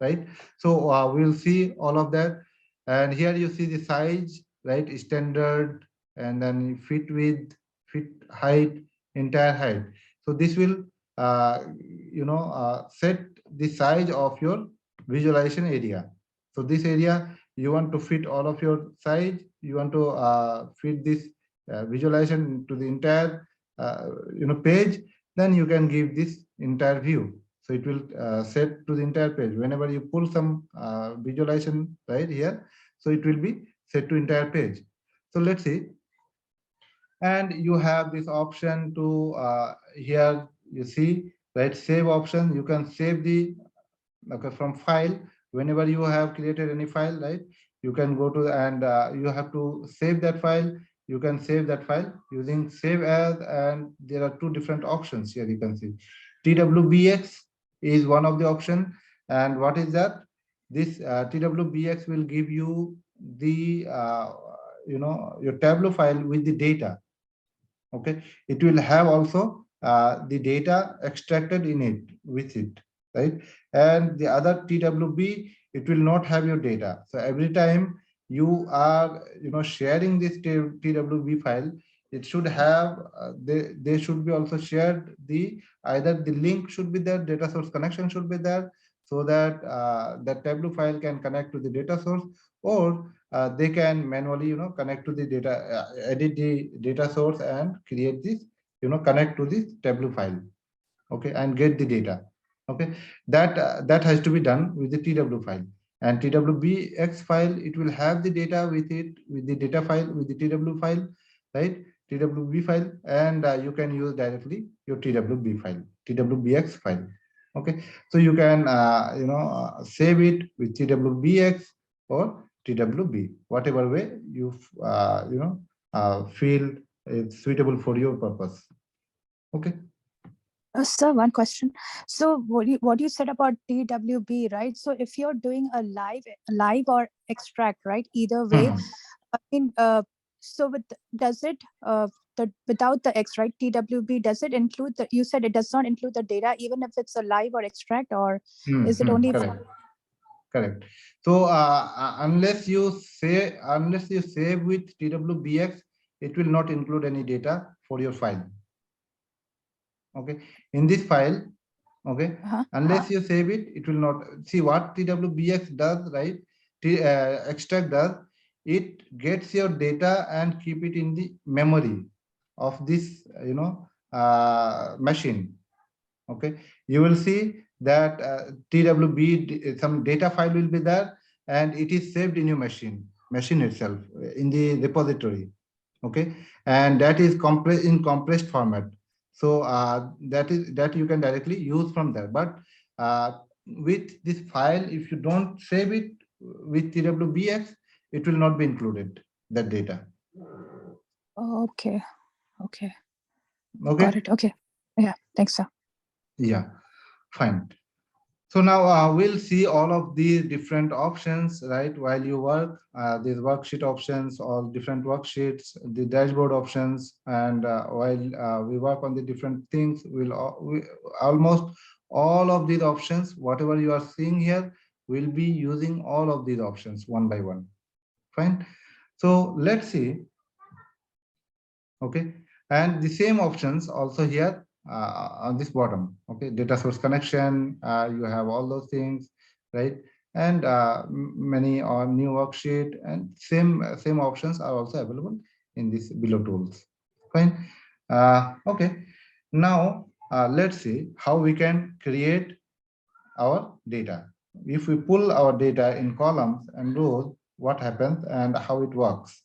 right? So we'll see all of that. And here you see the size, right? Standard, and then fit width, fit height, entire height. So this will set the size of your visualization area. So this area you want to fit all of your size, you want to fit this visualization to the entire page, then you can give this entire view. So it will set to the entire page whenever you pull some visualization right here. So it will be set to entire page. So let's see. And you have this option to here you see, right, save option. You can save the, okay, from file. Whenever you have created any file, right, you can go to and you have to save that file. You can save that file using save as, and there are two different options here. You can see twbx is one of the option. And what is that? This twbx will give you the your Tableau file with the data. Okay, it will have also the data extracted in it with it, right? And the other twb, it will not have your data. So every time you are sharing this twb file, it should have they should be also shared, the either the link should be there, data source connection should be there, so that that Tableau file can connect to the data source, or they can manually connect to the data, edit the data source and create this, connect to this Tableau file. Okay, and get the data. Okay, that has to be done with the tw file. And twbx file, it will have the data with it, with the data file, with the tw file, right? Twb file, and you can use directly your twb file, twbx file. Okay, so you can save it with twbx or twb, whatever way you feel it's suitable for your purpose. Okay. Sir, one question. So what you said about TWB, right? So if you're doing a live or extract, right? Either way, I mean, so with does it the without the X, right? TWB, does it include the? You said it does not include the data, even if it's a live or extract, or is it only? Correct. Correct. So unless you save with twbx, it will not include any data for your file. Okay, in this file. Okay, unless you save it, it will not. See what twbx does, right? Extract does, it gets your data and keep it in the memory of this machine. Okay, you will see that twb, some data file will be there, and it is saved in your machine itself, in the repository. Okay, and that is in compressed format. So that you can directly use from there. But with this file, if you don't save it with twbx, it will not be included, that data. Okay. Okay, Got it. Okay. Yeah, thanks, sir. yeah, fine. So now we'll see all of these different options, right? While you work, these worksheet options, all different worksheets, the dashboard options, and while we work on the different things, we almost all of these options, whatever you are seeing here, we'll be using all of these options one by one. Fine. So let's see. Okay, and the same options also here on this bottom. Okay, data source connection, you have all those things, right? And many new worksheet, and same options are also available in this below tools. Fine. Okay, now let's see how we can create our data. If we pull our data in columns and rows, what happens and how it works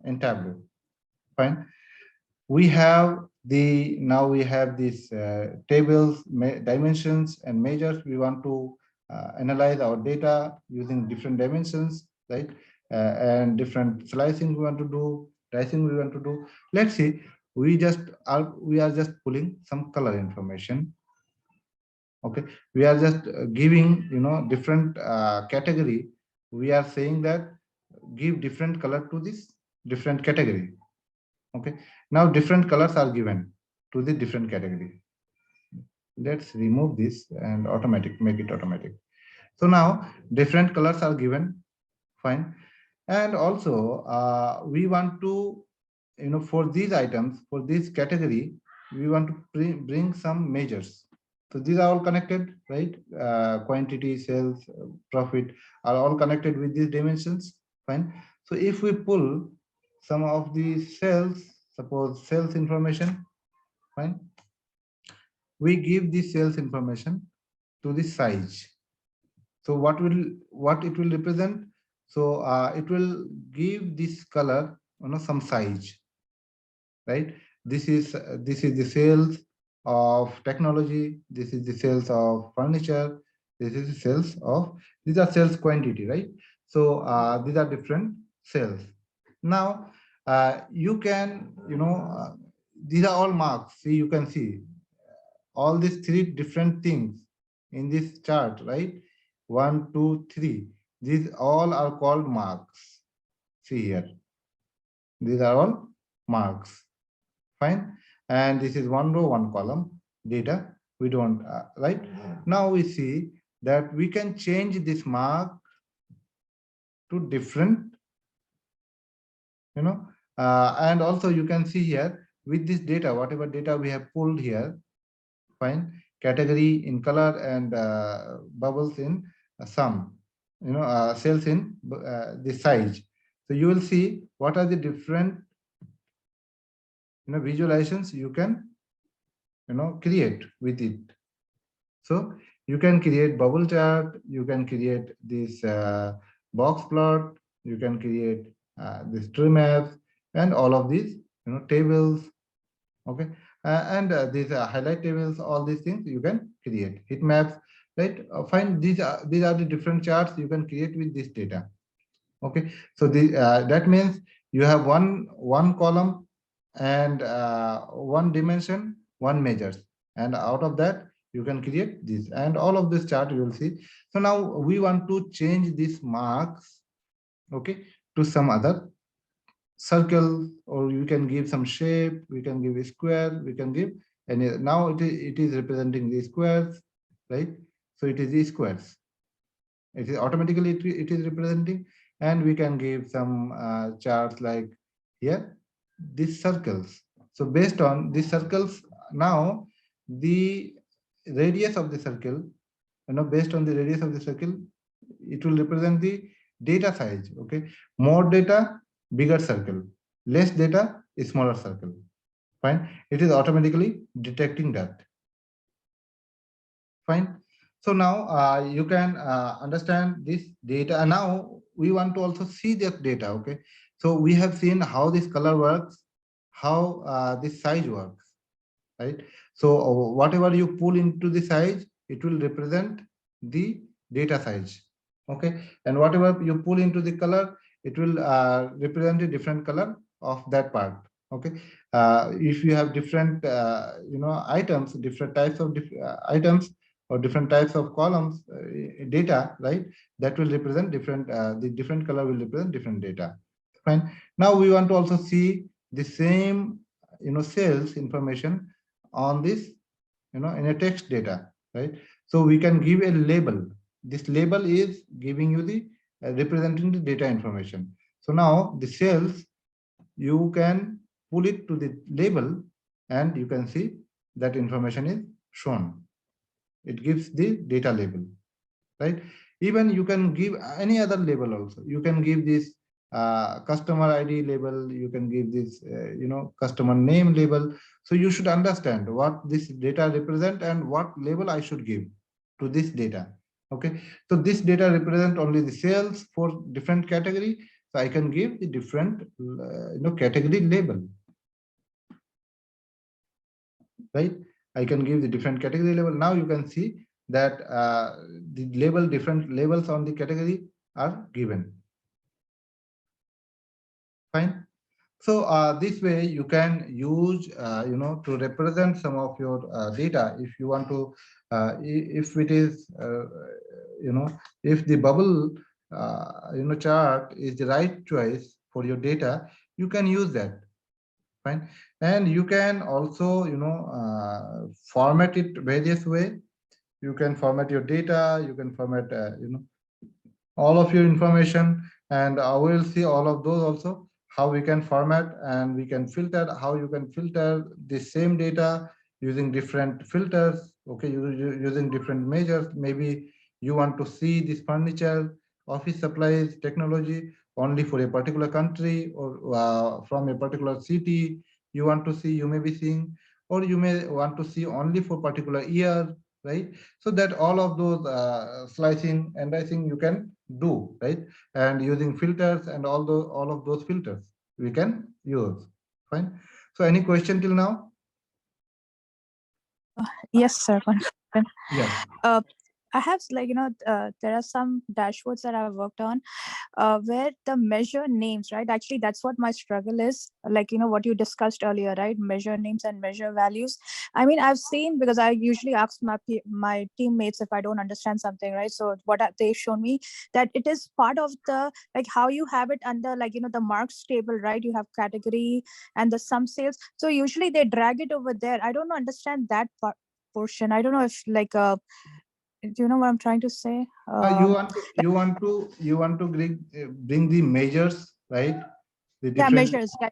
in Tableau. Fine. We have the now we have these tables, dimensions and measures. We want to analyze our data using different dimensions, right? And different slicing we want to do, dicing we want to do. Let's see. We are just pulling some color information. Okay, we are just giving different category. We are saying that give different color to this different category. Okay, now different colors are given to the different category. Let's remove this and make it automatic. So now different colors are given. Fine. And also we want to, for these items, for this category, we want to bring some measures. So these are all connected, right? Quantity, sales, profit are all connected with these dimensions. Fine. So if we pull some of the sales, suppose sales information, fine, we give the sales information to the size. So what it will represent? So it will give this color, some size, right? This is the sales of technology. This is the sales of furniture. This is the sales of, these are sales quantity, right? So these are different sales. Now you can, these are all marks. See, you can see all these three different things in this chart, right? One, two, three. These all are called marks. See here. These are all marks. Fine. And this is one row, one column data. We don't, right? Now we see that we can change this mark to different, and also you can see here with this data, whatever data we have pulled here, fine, category in color and bubbles in sum, cells in the size. So you will see what are the different visualizations you can create with it. So you can create bubble chart, you can create this box plot, you can create this tree maps, and all of these tables. Okay, and these highlight tables, all these things you can create heat maps, right? Fine, these are the different charts you can create with this data. Okay, so that means you have one column and one dimension, one measures, and out of that you can create this, and all of this chart you will see. So now we want to change these marks, okay, to some other circle, or you can give some shape, we can give a square, we can give, and now it is representing the squares, right? So it is the squares, it is automatically it is representing, and we can give some charts like here these circles. So based on these circles, now the radius of the circle, based on the radius of the circle, it will represent the data size. Okay, more data, bigger circle, less data, a smaller circle. Fine, it is automatically detecting that. Fine. So now you can understand this data. And now we want to also see that data. Okay. So we have seen how this color works, how this size works, right? So whatever you pull into the size, it will represent the data size. Okay. And whatever you pull into the color, it will represent a different color of that part. Okay. If you have different, items, different types of items, or different types of columns data, right? That will represent different, the different color will represent different data. Fine. Now we want to also see the same, sales information on this, in a text data, right? So we can give a label. This label is giving you the representing the data information. So now the cells, you can pull it to the label, and you can see that information is shown. It gives the data label, right? Even you can give any other label also. You can give this customer ID label, you can give this customer name label. So you should understand what this data represent and what label I should give to this data. Okay, so this data represent only the sales for different category, so I can give the different category label, right? I can give the different category label. Now you can see that the label, different labels on the category are given. Fine. So this way you can use, to represent some of your data. If you want to, if it is, if the bubble, chart is the right choice for your data, you can use that. Fine. And you can also, format it various way. You can format your data, you can format, all of your information, and we will see all of those also, how we can format, and we can filter, how you can filter the same data using different filters. Okay, using different measures. Maybe you want to see this furniture, office supplies, technology only for a particular country, or from a particular city you want to see, you may be seeing, or you may want to see only for particular year, right? So that all of those slicing and dicing you can do, right? And using filters and all of those filters we can use. Fine. So any question till now? Yes, sir. One question. Yeah. Uh, I have there are some dashboards that I've worked on where the measure names, right? Actually, that's what my struggle is. Like, what you discussed earlier, right? Measure names and measure values. I mean, I've seen, because I usually ask my teammates if I don't understand something, right? So what they've shown me, that it is part of the, like, how you have it under, like, the marks table, right? You have category and the sum sales. So usually they drag it over there. I don't understand that portion. I don't know if, like, do you know what I'm trying to say? You want to bring the measures, right? The Yeah, different, measures. Yeah,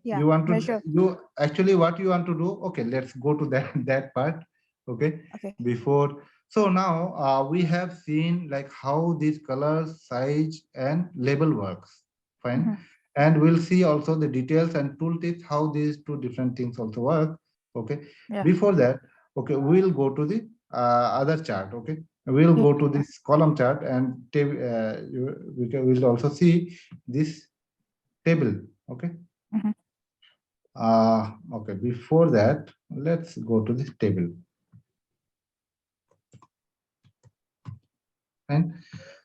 yeah, you want to, measure. you actually what you want to do. Okay, let's go to that that part. Okay, Okay. before, so now we have seen like how these colors, size and label works. Fine. Mm-hmm. And we'll see also the details and tooltips, how these two different things also work. Okay, Yeah. before that, okay, we'll go to the other chart. Okay, we'll Yeah. go to this column chart, and we'll also see this table. Okay. Mm-hmm. Okay, before that, let's go to this table. And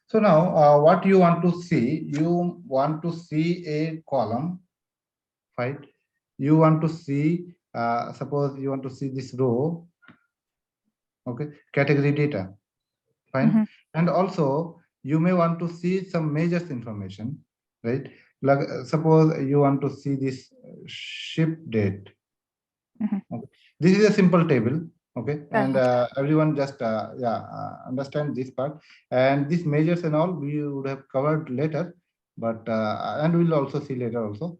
so now, what you want to see, you want to see a column, right? You want to see, suppose you want to see this row, okay, category data, Mm-hmm. fine. And also, you may want to see some measures information, right? Like, suppose you want to see this ship date. Mm-hmm. Okay. This is a simple table, okay, Yeah. and Okay. everyone just understand this part. And these measures and all we would have covered later, but and we'll also see later also,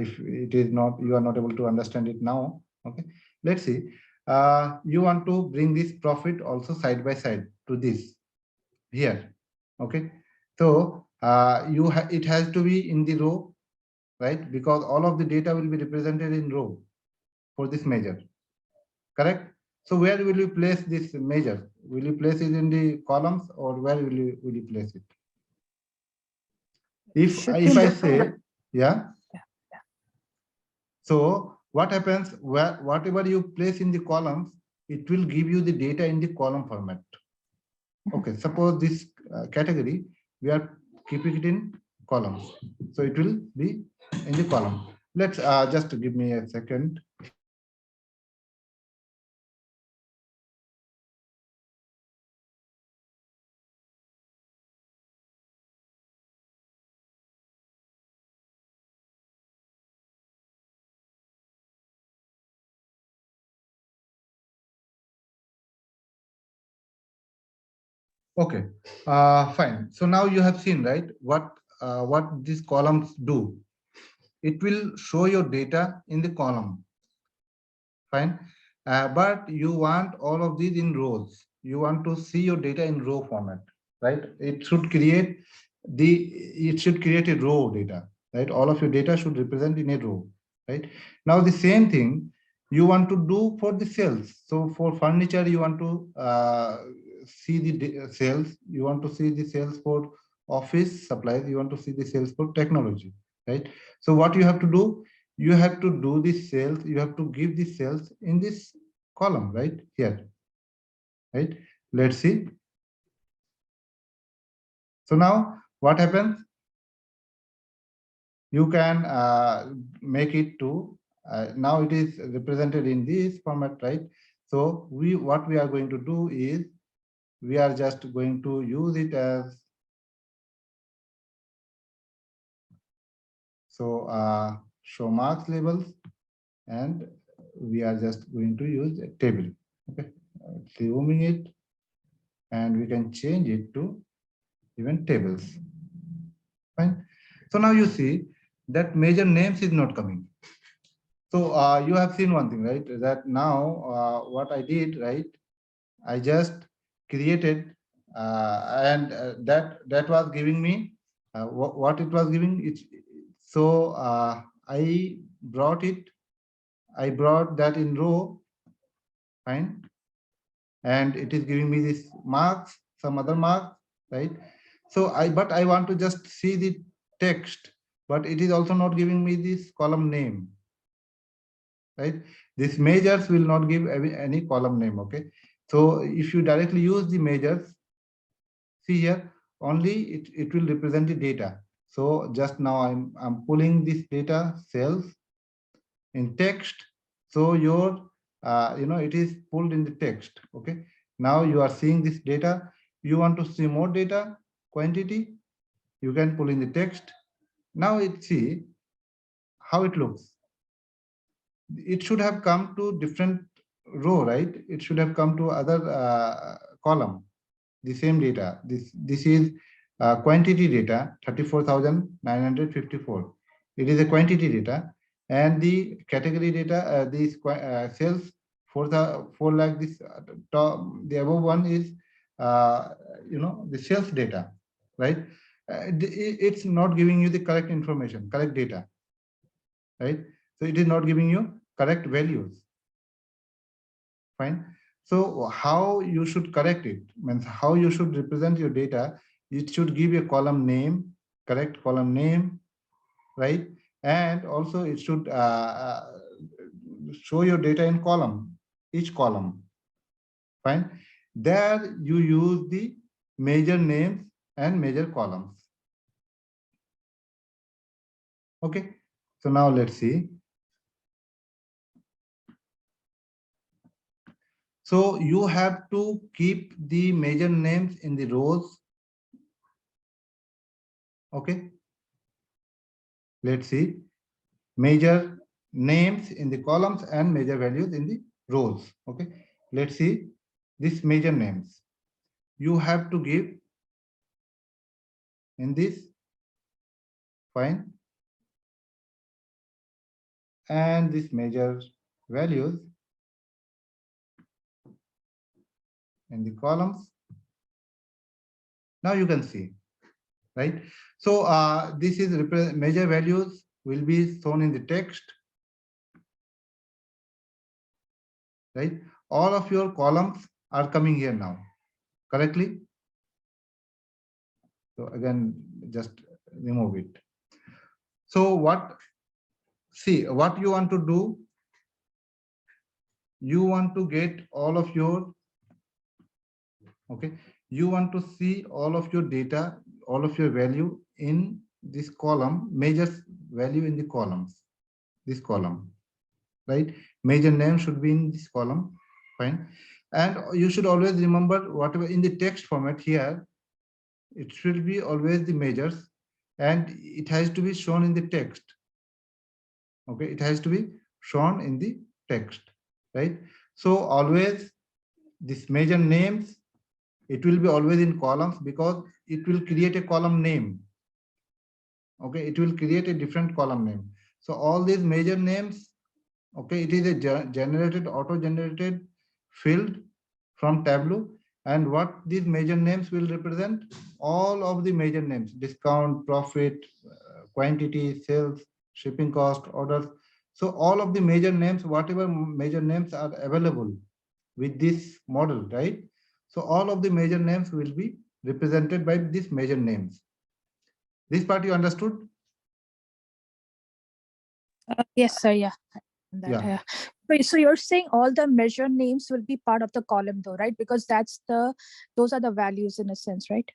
if it is not, you are not able to understand it now. Okay, let's see. You want to bring this profit also side by side to this here. Okay, so it has to be in the row, right? Because all of the data will be represented in row for this measure. Correct? So where will you place this measure? Will you place it in the columns, or where will you place it? Should be If in I the. say, yeah, Yeah. Yeah. so what happens, where whatever you place in the columns, it will give you the data in the column format. Mm-hmm. Okay, suppose this category, we are keeping it in columns. So it will be in the column. Let's just give me a second. Okay, fine. So now you have seen, right, what these columns do. It will show your data in the column, fine. But you want all of these in rows. You want to see your data in row format, right? It should create a row data, right? All of your data should represent in a row, right? Now the same thing you want to do for the cells. So for furniture, you want to see the sales. You want to see the sales for office supplies. You want to see the sales for technology, right? So what you have to do, you have to do the sales, you have to give the sales in this column right here, right? Let's see. So now what happens, you can make it to now it is represented in this format, right? So what we are going to do is we are just going to use it as show marks labels, and we are just going to use a table. Okay, zooming it, and we can change it to even tables. Fine. So now you see that major names is not coming. So you have seen one thing, right? That now what I did, right? I just created, and that was giving me what it was giving. It so I brought it. I brought that in row, fine, and it is giving me this marks, some other marks, right? So but I want to just see the text, but it is also not giving me this column name, right? These measures will not give any column name. Okay, so if you directly use the measures, see here, only it will represent the data. So just now I'm pulling this data cells in text. So your it is pulled in the text. Okay, now you are seeing this data. You want to see more data quantity, you can pull in the text. Now it see how it looks. It should have come to different row, right? It should have come to other column, the same data. This is quantity data 34,954. It is a quantity data, and the category data, these sales for the 4 lakh. This the above one is the sales data, right? It's not giving you the correct information, correct data, right? So it is not giving you correct values. Fine. So how you should correct it, means how you should represent your data. It should give a column name, correct column name, right? And also it should show your data in column, each column. Fine. There you use the major names and major columns. Okay. So now let's see. So you have to keep the major names in the rows. Okay. Let's see. Major names in the columns and major values in the rows. Okay. Let's see this major names. You have to give in this, fine, and this major values in the columns. Now you can see, right? So this is major values will be shown in the text, right? All of your columns are coming here now correctly. So again, just remove it. So what you want to do, you want to get all of your, okay, you want to see all of your data, all of your value in this column, major value in the columns, this column, right? Major name should be in this column, fine. And you should always remember whatever in the text format here, it should be always the measures, and it has to be shown in the text. Okay, it has to be shown in the text, right? So always this major names It will be always in columns because it will create a column name. Okay, it will create a different column name. So all these major names, okay, it is a generated, auto generated field from Tableau. And what these major names will represent? All of the major names: discount, profit, quantity, sales, shipping cost, orders. So all of the major names, whatever major names are available with this model, right? So all of the major names will be represented by these major names. This part you understood? Yes, sir. Yeah. That Yeah. so you're saying all the measure names will be part of the column though, right? Because those are the values in a sense, right?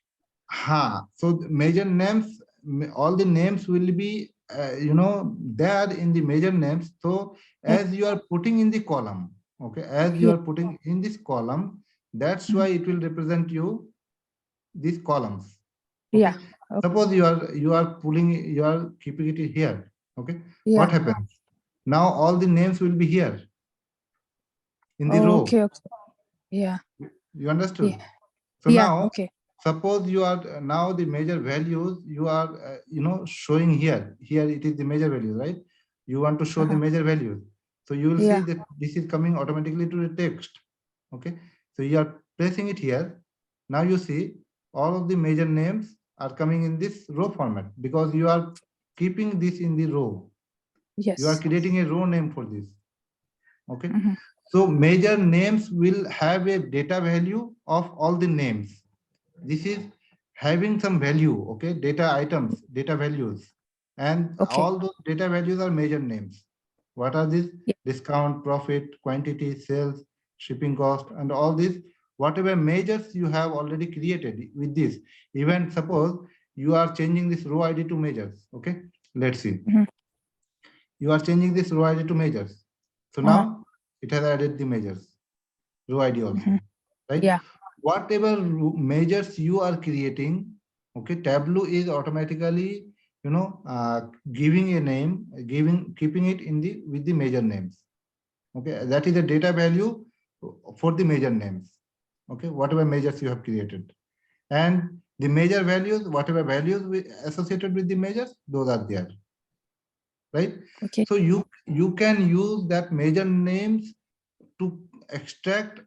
So the major names, all the names will be, there in the major names. So Yeah. as you are putting in the column, okay, as you Yeah. are putting in this column, that's Mhm. why it will represent you these columns. Yeah. Okay. Okay. Suppose you are keeping it here. Okay. What Yeah. happens? Now all the names will be here in the row. Okay. Okay. Yeah. You Yeah. understood? So Yeah. now, Okay. suppose you are now the major values you are showing here. Here it is the major values, right? You want to show the Uh-huh. major values. So you will see Yeah. that this is coming automatically to the text. Okay. So you are placing it here. Now you see all of the major names are coming in this row format because you are keeping this in the row. You are Yes. creating a row name for this. Okay. Hmm. So major names will have a data value of all the names. This is having some value, okay? Data items, data values. And Okay. all those data values are major names. What are these? Yeah. Discount, profit, quantity, sales, shipping cost, and all these, whatever measures you have already created with this. Even suppose you are changing this row ID to measures, okay? Let's see. Hmm. You are changing this row ID to measures. So Uh-huh. now it has added the measures, row ID Hmm. also, right? Yeah. Whatever measures you are creating, okay, Tableau is automatically, giving a name, keeping it in the with the major names. Okay, that is the data value for the major names. Okay, whatever measures you have created, and the major values, whatever values associated with the measures, those are there, right? Okay. So you can use that major names to extract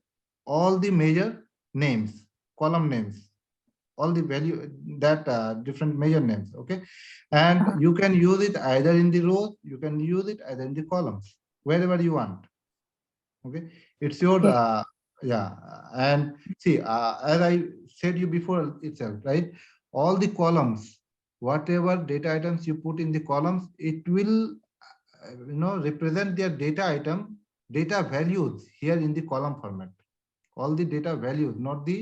all the major names, column names, all the value that different measure names. Okay, and Uh-huh. you can use it either in the rows, you can use it either in the columns, wherever you want. Okay, it's your Okay. yeah. And see, as I said you before itself, right? All the columns, whatever data items you put in the columns, it will represent their data item, data values here in the column format. All the data values, not the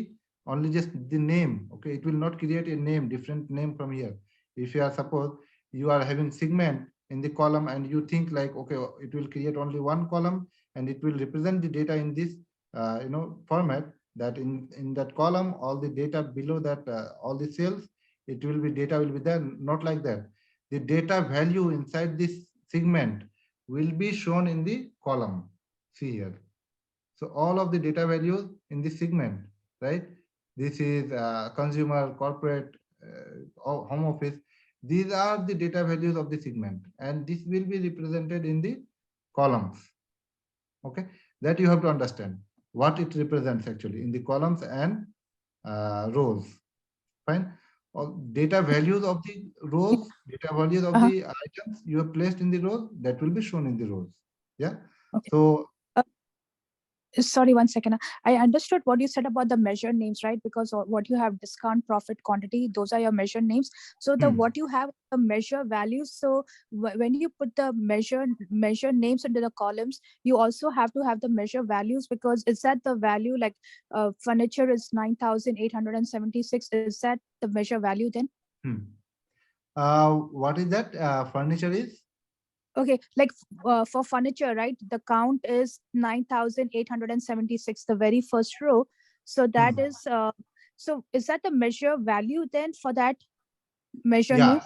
only just the name. Okay, it will not create a name, different name from here. If you are, suppose you are having segment in the column and you think like, okay, it will create only one column and it will represent the data in this format, that in that column all the data below that, all the cells, it will be data will be there. Not like that. The data value inside this segment will be shown in the column. See here. So all of the data values in this segment, right? This is consumer, corporate, home office. These are the data values of the segment, and this will be represented in the columns. Okay, that you have to understand what it represents actually in the columns and rows. Fine. All data values of the rows, data values of Uh-huh. the items you have placed in the rows, that will be shown in the rows. Yeah. Okay. So Sorry, one second. I understood what you said about the measure names, right? Because what you have, discount, profit, quantity, those are your measure names. So the hmm. what you have, the measure values. So when you put the measure names into the columns, you also have to have the measure values, because is that the value, like furniture is 9,876? Is that the measure value then? Hmm. What is that? Furniture is? Okay, like for furniture, right? The count is 9,876, the very first row. So that Hmm. is, so is that the measure value then for that measure Yeah, name?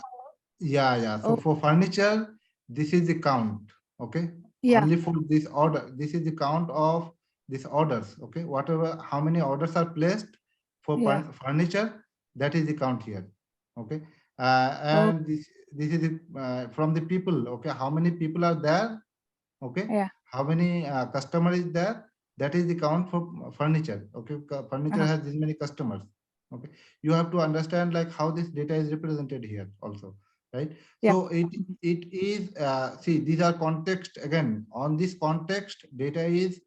yeah. So Oh, for furniture, this is the count. Okay, yeah. only for this order. This is the count of these orders. Okay, whatever, how many orders are placed, for Yeah. furniture, that is the count here. Okay. Oh, And this is the, from the people. Okay, how many people are there? Okay, yeah. how many customer is there? That is the count for furniture. Okay, furniture Uh-huh. has this many customers. Okay, you have to understand like how this data is represented here also, right? Yeah. So Mhm. it is, see, these are context. Again, on this context, data is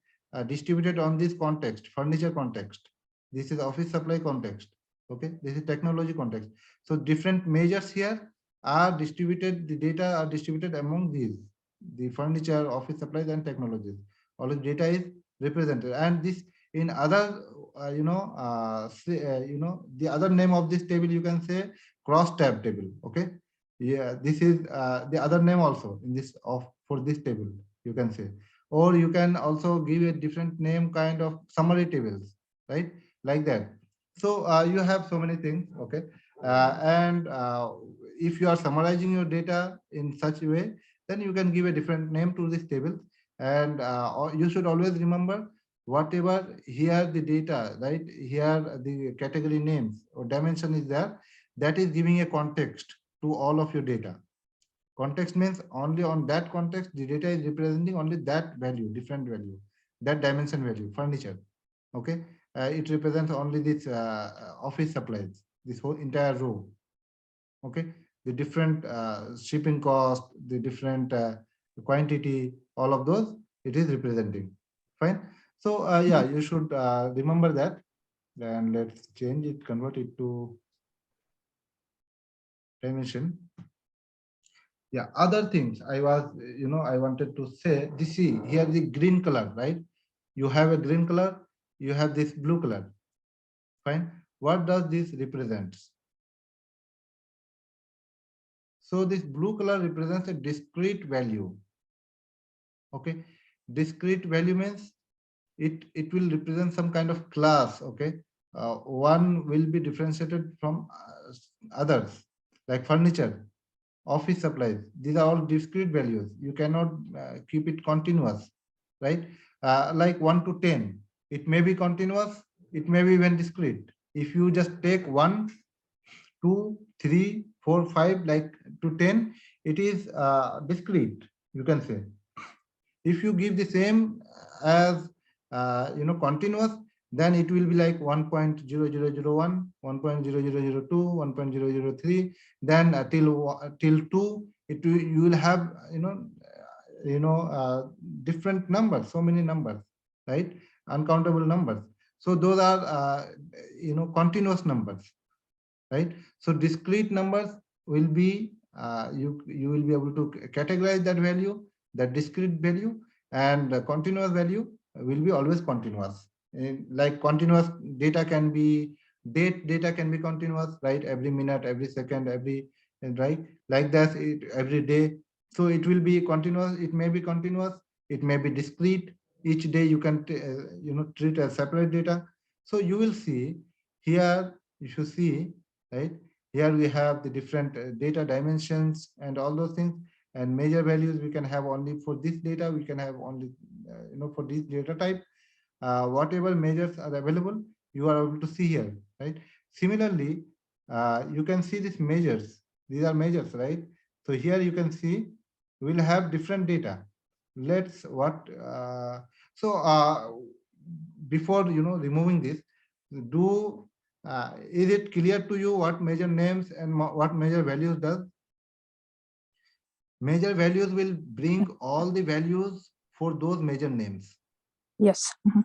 distributed on this context, furniture context. This is office supply context. Okay, this is technology context. So different measures here are distributed, the data are distributed among these, the furniture, office supplies, and technologies. All of data is represented, and this in other, the other name of this table you can say cross tab table. Okay, yeah, this is the other name also in this of for this table you can say, or you can also give a different name, kind of summary tables, right? Like that. So you have so many things. Okay, and if you are summarizing your data in such a way, then you can give a different name to this table. And you should always remember, whatever here the data, right, here the category names or dimension is there, that is giving a context to all of your data. Context means only on that context the data is representing only that value, different value, that dimension value, furniture. Okay, it represents only this office supplies, this whole entire row. Okay, the different shipping cost, the different quantity, all of those it is representing. Fine. So yeah, Mhm. you should remember that. And let's change it, convert it to dimension. Yeah, other things I was, I wanted to say, this, see here the green color, right? You have a green color, you have this blue color. Fine. What does this represents? So this blue color represents a discrete value. Okay, discrete value means it will represent some kind of class. Okay, one will be differentiated from others, like furniture, office supplies. These are all discrete values. You cannot keep it continuous, right? Like 1 to 10, it may be continuous, it may be even discrete. If you just take 1, 2, 3, 4, 5, like to 10, it is discrete, you can say. If you give the same as continuous, then it will be like 1.0001, 1.0002, 1.003. Then till 2, you will have different numbers, so many numbers, right? Uncountable numbers. So those are continuous numbers, right? So discrete numbers will be, you will be able to categorize that value, that discrete value, and the continuous value will be always continuous. Like continuous data can be, data can be continuous, right? Every minute, every second, every, right, like that, every day. So it will be continuous, it may be continuous, it may be discrete. Each day you can treat as separate data. So you will see here, you should see, right? Here we have the different data dimensions and all those things, and major values we can have only for this data, we can have only for this data type. Whatever measures are available, you are able to see here, right? Similarly, you can see these measures. These are measures, right? So here you can see we'll have different data. Let's what so before removing this, do is it clear to you what measure names and what measure values does? Measure values will bring all the values for those measure names. Yes. Mhm.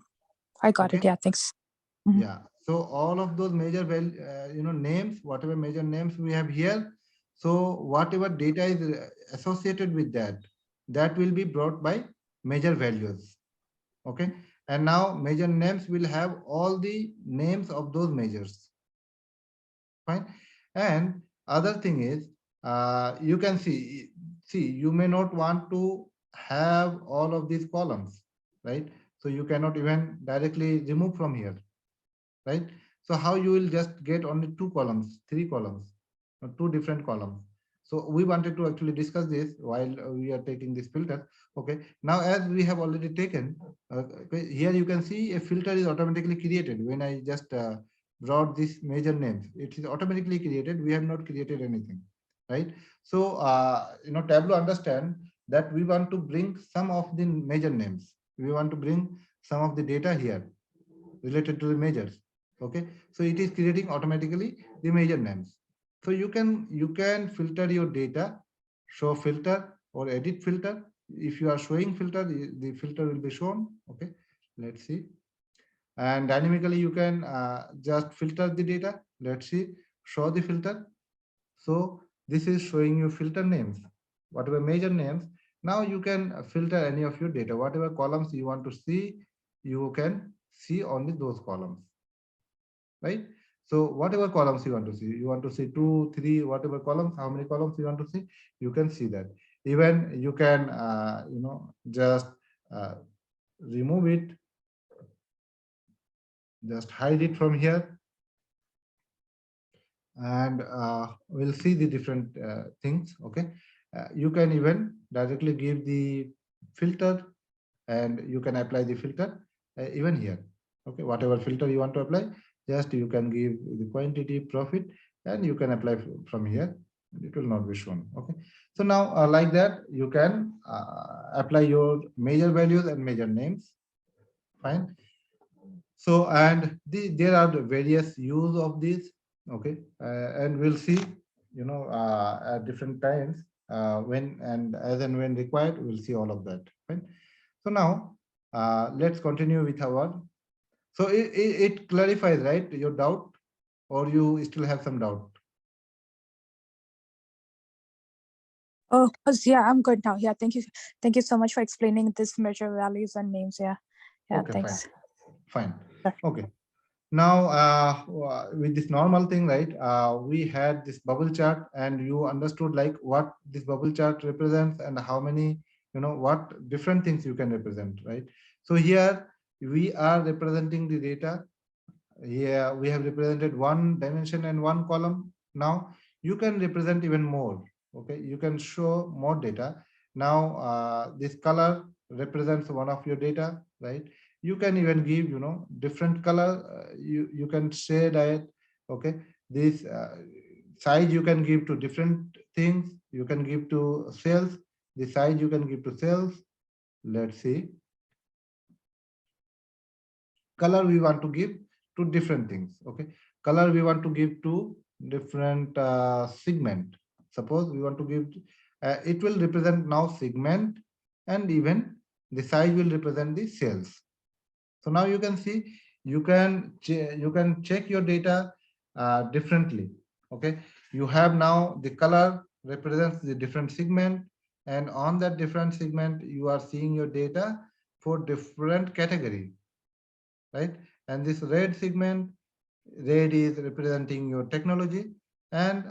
I got it. Okay. Yeah. Thanks. Mhm. Yeah. So all of those major names, whatever major names we have here, so whatever data is associated with that, that will be brought by major values. Okay. And now major names will have all the names of those measures. Fine. And other thing is, you can see you may not want to have all of these columns, right? So you cannot even directly remove from here, right? So how you will just get only 2 columns, 3 columns, or 2 different columns. So we wanted to actually discuss this while we are taking this filter. Okay, now as we have already taken, okay, here you can see a filter is automatically created when I just brought these major names. It is automatically created. We have not created anything, right? So Tableau understand that we want to bring some of the major names. We want to bring some of the data here related to the measures. Okay, so it is creating automatically the major names. So you can filter your data, show filter or edit filter. If you are showing filter, the filter will be shown. Okay, let's see. And dynamically you can just filter the data. Let's see, show the filter. So this is showing you filter names, whatever major names. Now you can filter any of your data, whatever columns you want to see, you can see only those columns, right? So whatever columns you want to see, you want to see 2 3, whatever columns, how many columns you want to see, you can see that. Even you can just uh, remove it, just hide it from here, and we'll see the different things. Okay, you can even directly give the filter, and you can apply the filter even here. Okay, whatever filter you want to apply, just you can give the quantity, profit, and you can apply from here. It will not be shown. Okay, so now like that you can apply your major values and major names. Fine. So, and there are the various use of these. Okay, and we'll see, at different times, when and as and when required, we'll see all of that. Right. So now, let's continue with our. So it clarifies, right, your doubt, or you still have some doubt. Oh, yeah, I'm good now. Yeah, thank you. Thank you so much for explaining this measure values and names. Yeah. Yeah, Okay, fine, thanks. fine. Sure. Okay. Now, with this normal thing, right, we had this bubble chart, and you understood like what this bubble chart represents and how many, what different things you can represent, right? So here we are representing the data. Here we have represented one dimension and one column. Now you can represent even more. Okay, you can show more data. Now this color represents one of your data, right? You can even give, different color. You can shade it. Okay, this size you can give to different things. You can give to cells. The size you can give to cells. Let's see. Color we want to give to different things. Okay, color we want to give to different segment. Suppose we want to give, it will represent now segment, and even the size will represent the cells. So now you can see, you can check your data differently. Okay, you have now the color represents the different segment, and on that different segment you are seeing your data for different category, right? And this red segment, red is representing your technology, and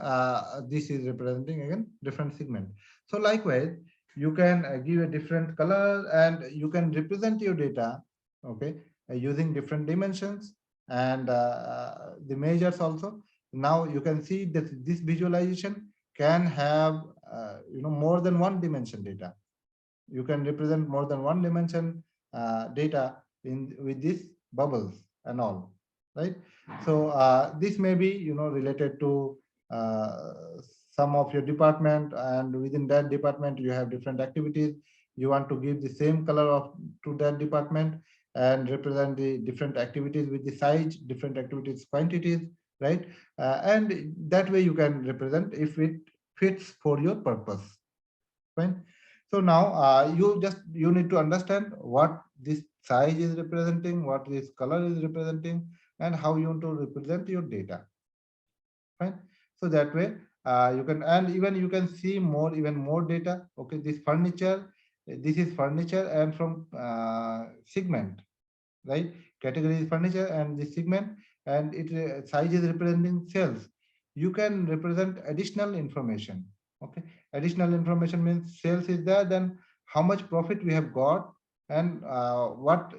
this is representing again different segment. So likewise, you can give a different color, and you can represent your data, okay, using different dimensions and the measures also. Now you can see that this visualization can have more than one dimension data. You can represent more than one dimension data in with these bubbles and all, right? So this may be related to uh, some of your department, and within that department you have different activities. You want to give the same color of to that department and represent the different activities with the size, different activities quantities, right? And that way you can represent if it fits for your purpose. Fine. So now you need to understand what this size is representing, what this color is representing, and how you want to represent your data. Fine. So that way you can, and even you can see more, even more data. Okay, this furniture, this is furniture, and from segment, right? Category is furniture, and the segment, and it size is representing cells. You can represent additional information. Okay, additional information means sales is there, then how much profit we have got, and what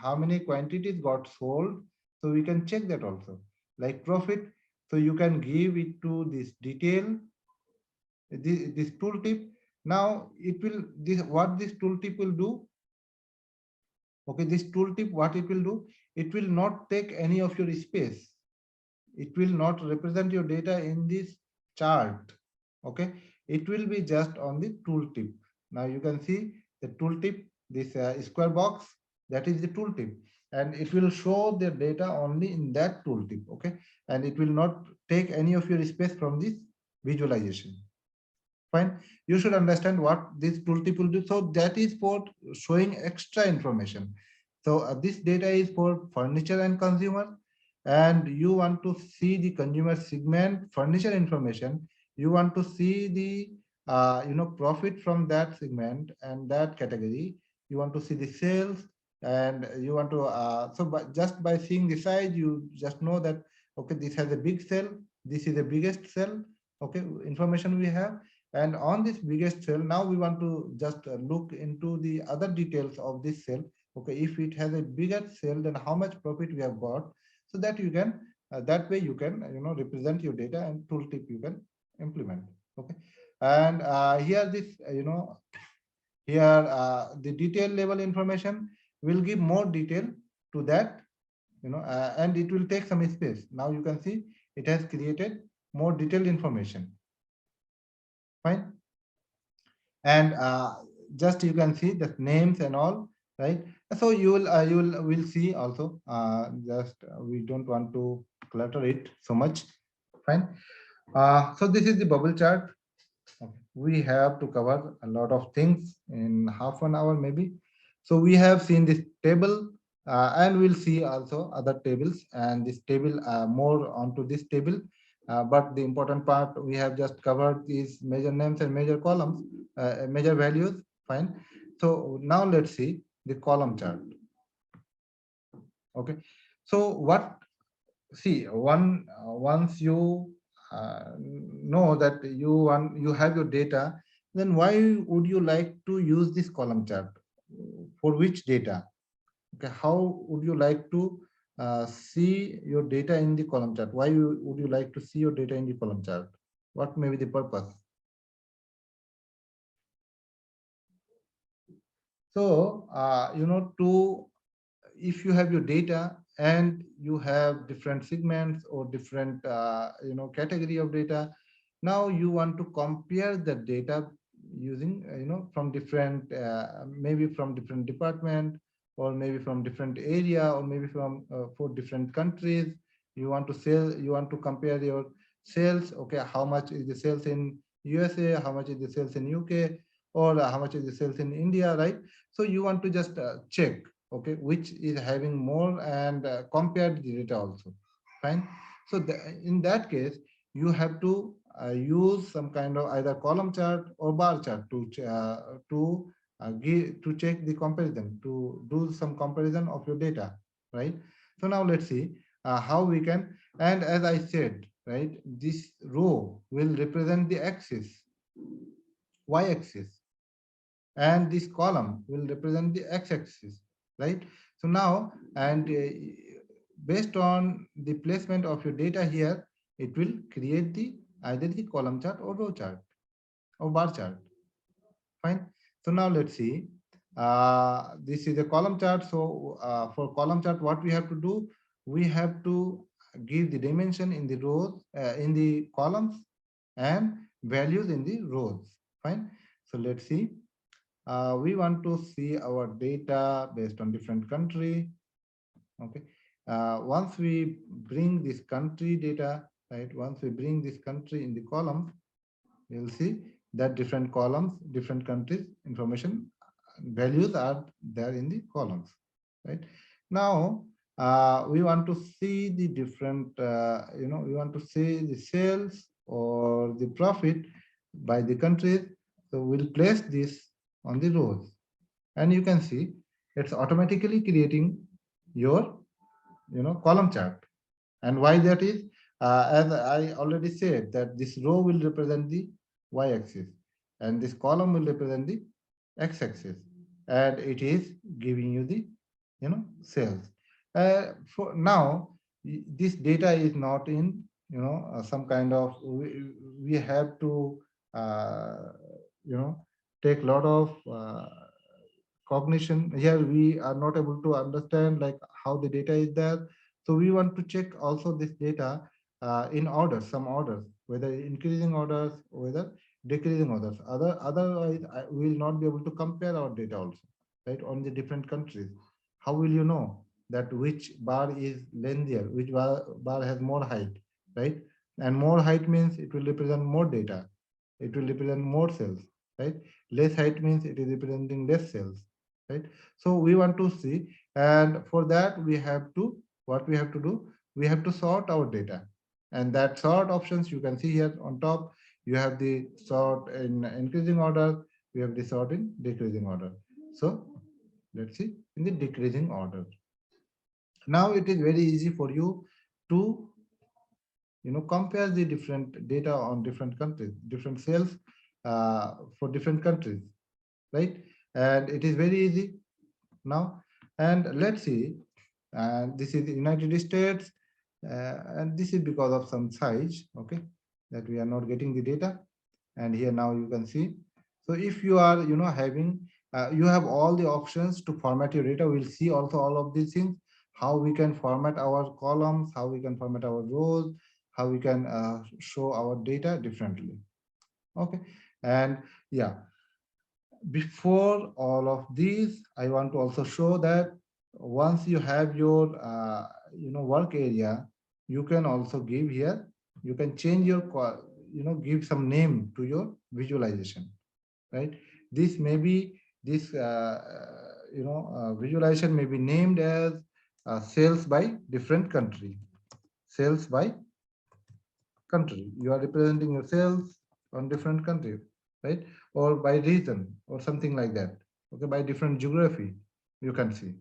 how many quantities got sold. So we can check that also, like profit. So you can give it to this detail, this tooltip. Now it will, this what this tooltip will do. Okay, this tooltip, what it will do, it will not take any of your space. it will not represent your data in this chart. Okay, it will be just on the tooltip. Now you can see the tooltip, this square box, that is the tooltip, and it will show the data only in that tooltip. Okay, and it will not take any of your space from this visualization. Fine. You should understand what this tooltip will do. So that is for showing extra information. So this data is for furniture and consumer, and you want to see the consumer segment furniture information. You want to see the profit from that segment and that category. You want to see the sales, and you want to just by seeing the size, you just know that okay, this has a big sale. This is the biggest sale. Okay, information we have. And on this biggest cell, now we want to just look into the other details of this cell. Okay, if it has a bigger cell, then how much profit we have got, so that you can that way you can represent your data and tooltip you can implement. Okay, and here this here the detail level information will give more detail to that, and it will take some space. Now you can see it has created more detailed information. Fine. And just you can see the names and all, right? So you will see also, just we don't want to clutter it so much. Fine. So this is the bubble chart. Okay. We have to cover a lot of things in half an hour maybe. So we have seen this table, and we'll see also other tables, and this table more onto this table. But the important part we have just covered is measure names and measure columns, measure values. Fine. So now let's see the column chart. Okay. So what see one once you know that you have your data, then why would you like to use this column chart? For which data? Okay, how would you like to see your data in the column chart? Why would you like to see your data in the column chart? What may be the purpose? So to if you have your data and you have different segments or different category of data, now you want to compare the data using from different maybe from different department, or maybe from different area, or maybe from for different countries. You want to compare your sales. Okay, how much is the sales in USA, how much is the sales in UK, or how much is the sales in India, right? So you want to just check, okay, which is having more, and compare the data also. Fine. So in that case, you have to use some kind of either column chart or bar chart to check the comparison, to do some comparison of your data, right? So now let's see how we can. And as I said, right, this row will represent the axis, y-axis, and this column will represent the x-axis, right? So now, and based on the placement of your data here, it will create the either the column chart or row chart or bar chart. Fine. So now let's see. This is a column chart. So for column chart, what we have to do, we have to give the dimension in the rows, in the columns, and values in the rows. Fine. So let's see. We want to see our data based on different country. Okay. Once we bring this country data, right? Once we bring this country in the columns, you'll see that different columns, different countries information values are there in the columns, right? Now we want to see the different, we want to see the sales or the profit by the countries. So we'll place this on the rows, and you can see it's automatically creating your column chart. And why that is, as I already said, that this row will represent the y-axis, and this column will represent the x-axis, and it is giving you the sales. For now, this data is not in some kind of, we have to uh, you know take a lot of cognition here. We are not able to understand like how the data is there. So we want to check also this data in orders, some orders, whether increasing orders, whether decreasing orders. Otherwise, we will not be able to compare our data also, right, on the different countries. How will you know that which bar is lengthier, which bar has more height, right? And more height means it will represent more data. It will represent more cells, right? Less height means it is representing less cells, right? So we want to see, and for that we have to, what we have to do, we have to sort our data, and that sort options you can see here on top. You have the sort in increasing order, we have the sort in decreasing order. So let's see in the decreasing order. Now it is very easy for you to compare the different data on different countries, different cells for different countries, right? And it is very easy now. And let's see, and this is the United States, and this is because of some size, okay, that we are not getting the data. And here now you can see. So if you are having, you have all the options to format your data. We'll see also all of these things, how we can format our columns, how we can format our rows, how we can show our data differently, okay. And yeah, before all of these, I want to also show that once you have your work area, you can also give here, you can change your give some name to your visualization, right? This may be this visualization may be named as sales by different country, sales by country. You are representing your sales on different country, right? Or by region or something like that. Okay, by different geography, you can see.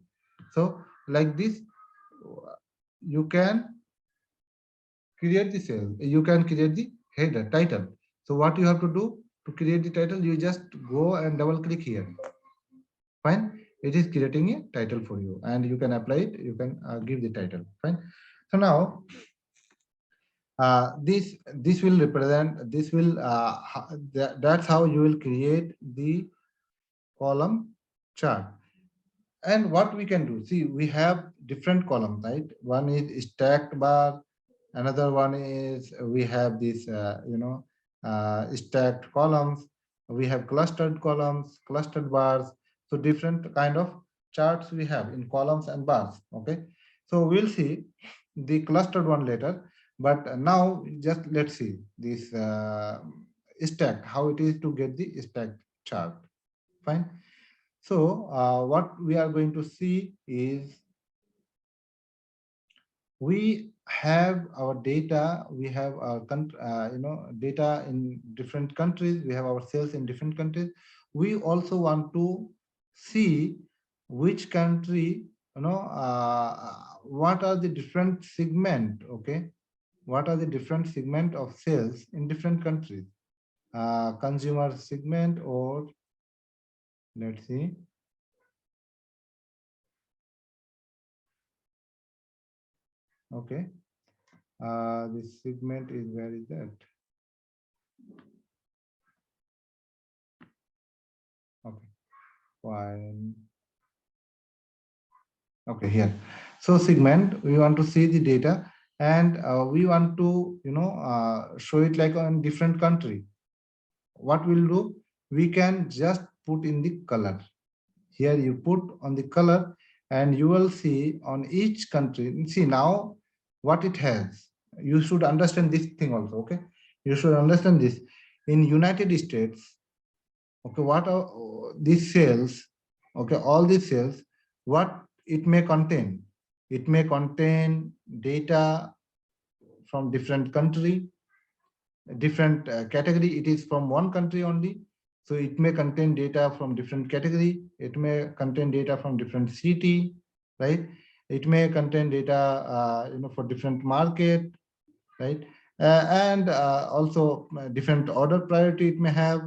So like this, you can create the sales. You can create the header title. So what you have to do to create the title, you just go and double click here. Fine. It is creating a title for you, and you can apply it. You can give the title. Fine. So now this will represent, this will that's how you will create the column chart. And what we can do, see, we have different columns, right? One is stacked bar, another one is we have this stacked columns, we have clustered columns, clustered bars. So different kind of charts we have in columns and bars, okay. So we'll see the clustered one later, but now just let's see this stacked, how it is to get the stacked chart. Fine. So what we are going to see is, we have our data, we have our data in different countries, we have our sales in different countries. We also want to see which country, what are the different segment, okay, what are the different segment of sales in different countries, consumer segment, or let's see, okay, this segment is, where is that? Okay, fine. Okay, here. So segment, we want to see the data, and we want to, show it like on different country. What we'll do, we can just put in the color. Here you put on the color, and you will see on each country. See now what it has. You should understand this thing also, okay? You should understand this. In United States, okay, what are these cells, okay, all these cells, what it may contain, it may contain data from different country, different category. It is from one country only, so it may contain data from different category, it may contain data from different city, right? It may contain data for different market, right? And also different order priority it may have.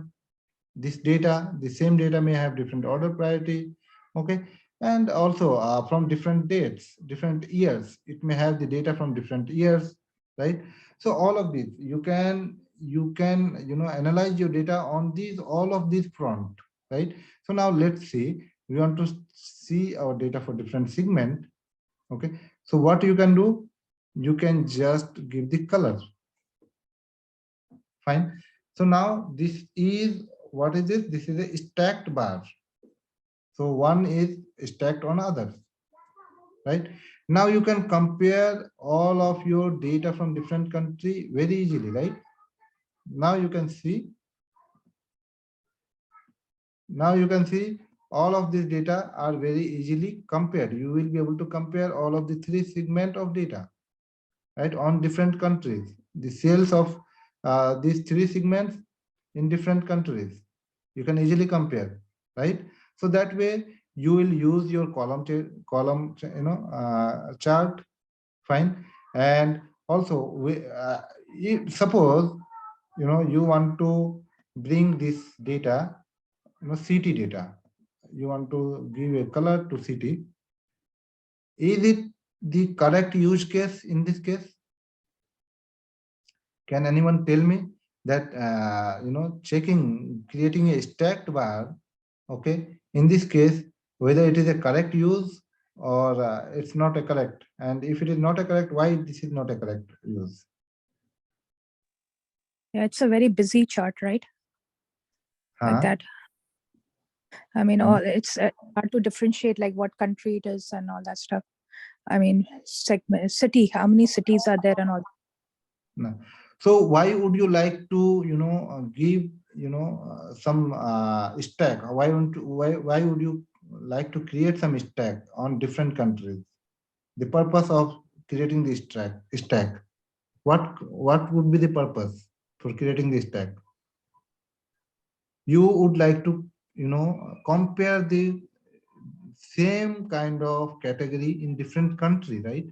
This data, the same data may have different order priority, okay. And also from different dates, different years, it may have the data from different years, right? So all of these you can analyze your data on these, all of these front, right? So now let's see, we want to see our data for different segment, okay. So what you can do, you can just give the color. Fine. So now this is, what is this? This is a stacked bar. So one is stacked on others, right? Now you can compare all of your data from different country very easily, right? Now you can see, now you can see all of these data are very easily compared. You will be able to compare all of the three segment of data, right, on different countries. The sales of these three segments in different countries, you can easily compare, right? So that way you will use your column chart. Fine. And also if, suppose you want to bring this data, city data, you want to give a color to city. Is it the correct use case in this case? Can anyone tell me that checking, creating a stacked bar, okay, in this case, whether it is a correct use or it's not a correct, and if it is not a correct, why this is not a correct use? Yeah, it's a very busy chart, right? Like Huh? that. I mean, Hmm. all it's hard to differentiate like what country it is and all that stuff. I mean, segment, city, how many cities are there and all. No. So why would you like to give some stack? Why would you like to create some stack on different countries? The purpose of creating the stack, what would be the purpose for creating the stack? You would like to compare the same kind of category in different country, right?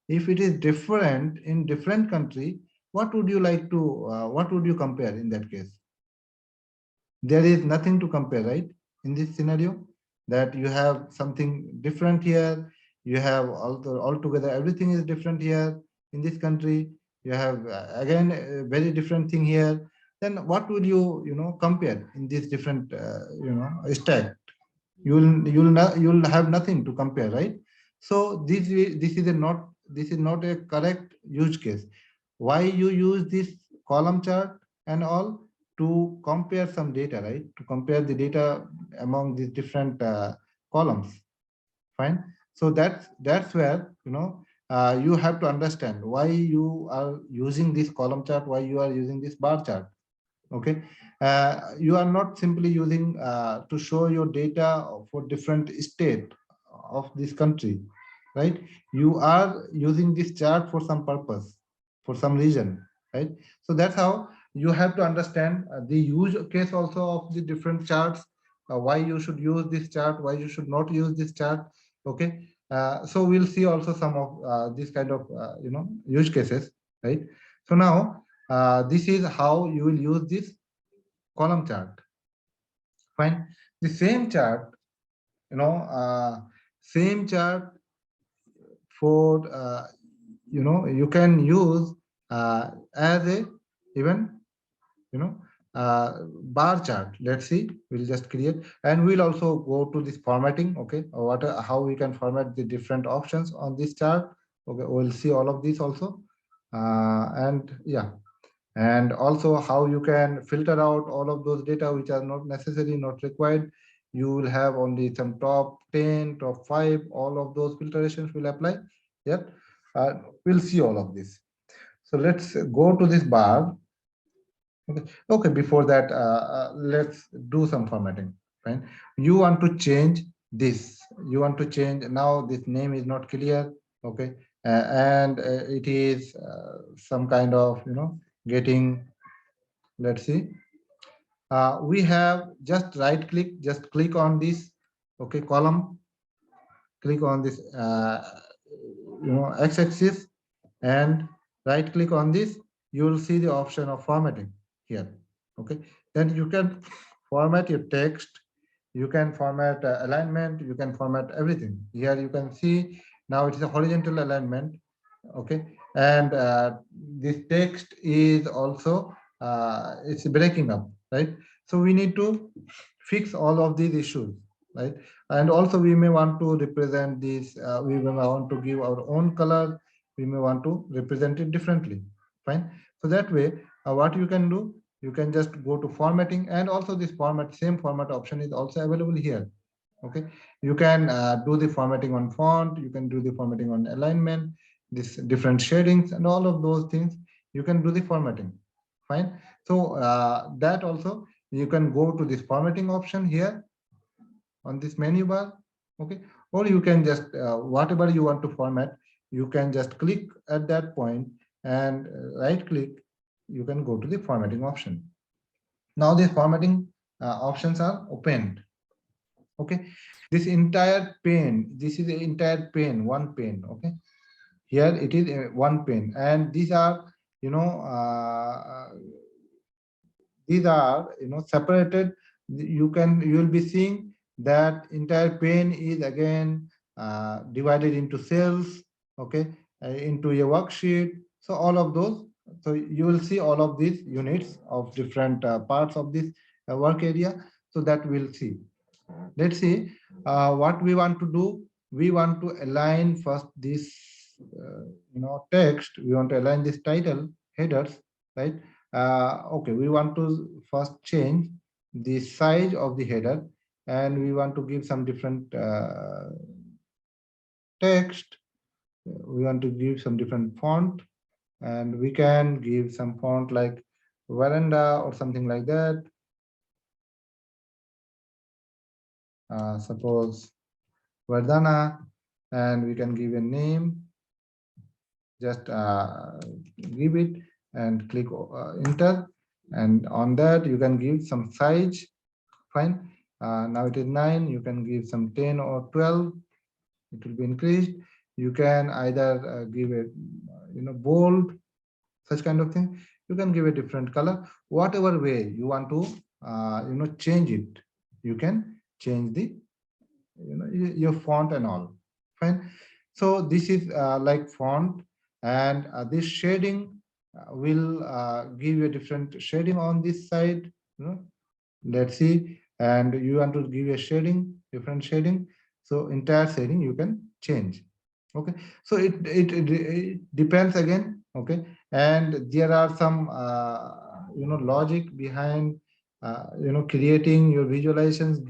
If it is different in different country, what would you like to what would you compare in that case? There is nothing to compare, right? In this scenario, that you have something different here, you have altogether everything is different here. In this country you have again a very different thing here. Then what will you compare in this different stack? You'll have nothing to compare, right? So this is not a correct use case. Why you use this column chart and all? To compare some data, right? To compare the data among these different columns. Fine. So that's where you have to understand why you are using this column chart, why you are using this bar chart. Okay. You are not simply using to show your data for different state of this country, right? You are using this chart for some purpose, for some reason, right? So that's how you have to understand the use case also of the different charts, why you should use this chart, why you should not use this chart. Okay. So we'll see also some of this kind of use cases, right? So now this is how you will use this column chart. Fine. The same chart, same chart for you can use as a even you know bar chart. Let's see, we'll just create, and we'll also go to this formatting. Okay, what how we can format the different options on this chart. Okay, we'll see all of this also, and yeah, and also how you can filter out all of those data which are not necessary, not required. You will have only some top 10, top 5, all of those filtrations will apply. Yeah. We'll see all of this. So let's go to this bar. Okay, okay, before that let's do some formatting. Fine. You want to change this, you want to change, now this name is not clear. Okay. And it is some kind of getting, let's see, we have just right click, just click on this, okay, column, click on this x-axis, and right click on this, you will see the option of formatting here. Okay, then you can format your text, you can format alignment, you can format everything. Here you can see now it is a horizontal alignment. Okay, and this text is also it's breaking up, right? So we need to fix all of these issues, right? And also we may want to represent this, we may want to give our own color. we may want to represent it differently. Fine. So that way, what you can do, you can just go to formatting, and also this same format option is also available here. Okay, you can do the formatting on font, you can do the formatting on alignment, this different shadings, and all of those things you can do the formatting. Fine. So that also you can go to this formatting option here on this menu bar. Okay, or you can just whatever you want to format, you can just click at that point and right click, you can go to the formatting option. Now these formatting options are opened. Okay, this entire pane, this is the entire pane, one pane. Okay, here it is one pane, and these are, you know, separated. You will be seeing that entire pane is again divided into cells. Okay, into a worksheet. So all of those, so you will see all of these units of different parts of this work area. So that we'll see. Let's see what we want to do. We want to align first this text. We want to align this title headers, right? Okay, we want to first change the size of the header, and we want to give some different text. We want to give some different font, and we can give some font like veranda or something like that. Suppose Vardhana, and we can give a name. Just give it and click enter, and on that you can give some size. Fine. Now it is 9. You can give some 10 or 12. It will be increased. You can either give a bold, such kind of thing. You can give a different color. Whatever way you want to change it, you can change the your font and all. Fine. So this is like font, and this shading will give you a different shading on this side. Let's see, and you want to give a shading, different shading. So entire shading you can change. Okay, so it depends again. Okay, and there are some logic behind creating your visualizations,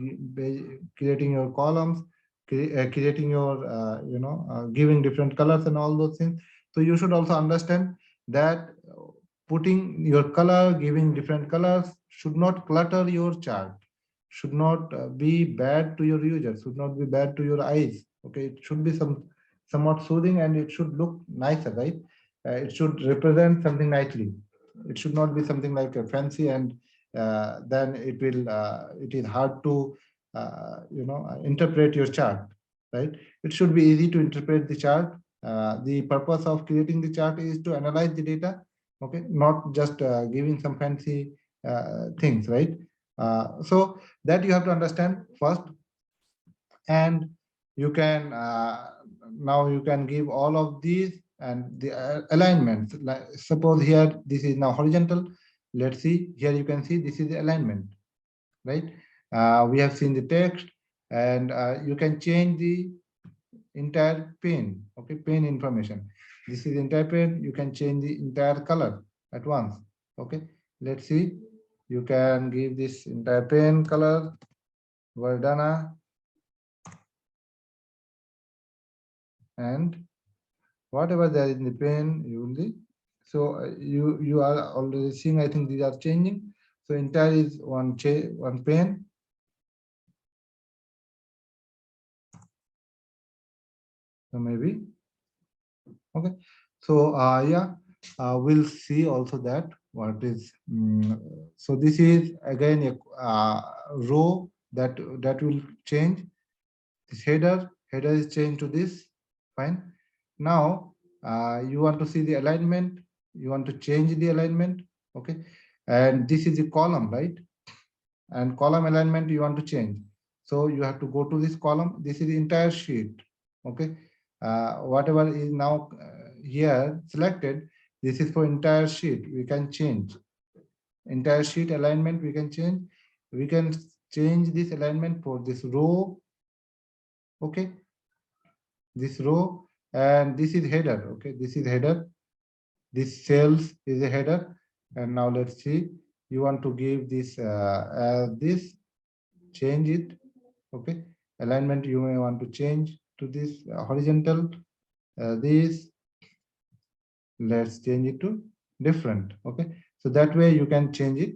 creating your columns, creating your giving different colors and all those things. So you should also understand that putting your color, giving different colors should not clutter your chart, should not be bad to your users, should not be bad to your eyes. Okay, it should be somewhat soothing, and it should look nicer, right? It should represent something nicely. It should not be something like a fancy, and then it is hard to interpret your chart, right? It should be easy to interpret the chart. The purpose of creating the chart is to analyze the data. Okay, not just giving some fancy things, right? So that you have to understand first, and you can now you can give all of these and the alignment. Like suppose here this is now horizontal. Let's see, here you can see this is the alignment, right? We have seen the text, and you can change the entire pane. Okay, pane information. This is entire pane. You can change the entire color at once. Okay, let's see. You can give this entire pane color Vardhana, and whatever there in the pane you will see. So you are already seeing, I think these are changing. So entire is one pane. So maybe okay. So yeah, we'll see also that what is. So this is again a row that will change. This header is changed to this. Fine. Now you want to see the alignment. You want to change the alignment. Okay, and this is the column, right? And column alignment you want to change. So you have to go to this column. This is the entire sheet. Okay, whatever is now here selected, this is for entire sheet. We can change entire sheet alignment. We can change. We can change this alignment for this row. Okay, this row, and this is header. Okay, this is header. This cells is a header. And now let's see. You want to give this as this, change it. Okay, alignment you may want to change to this horizontal. This, let's change it to different. Okay, so that way you can change it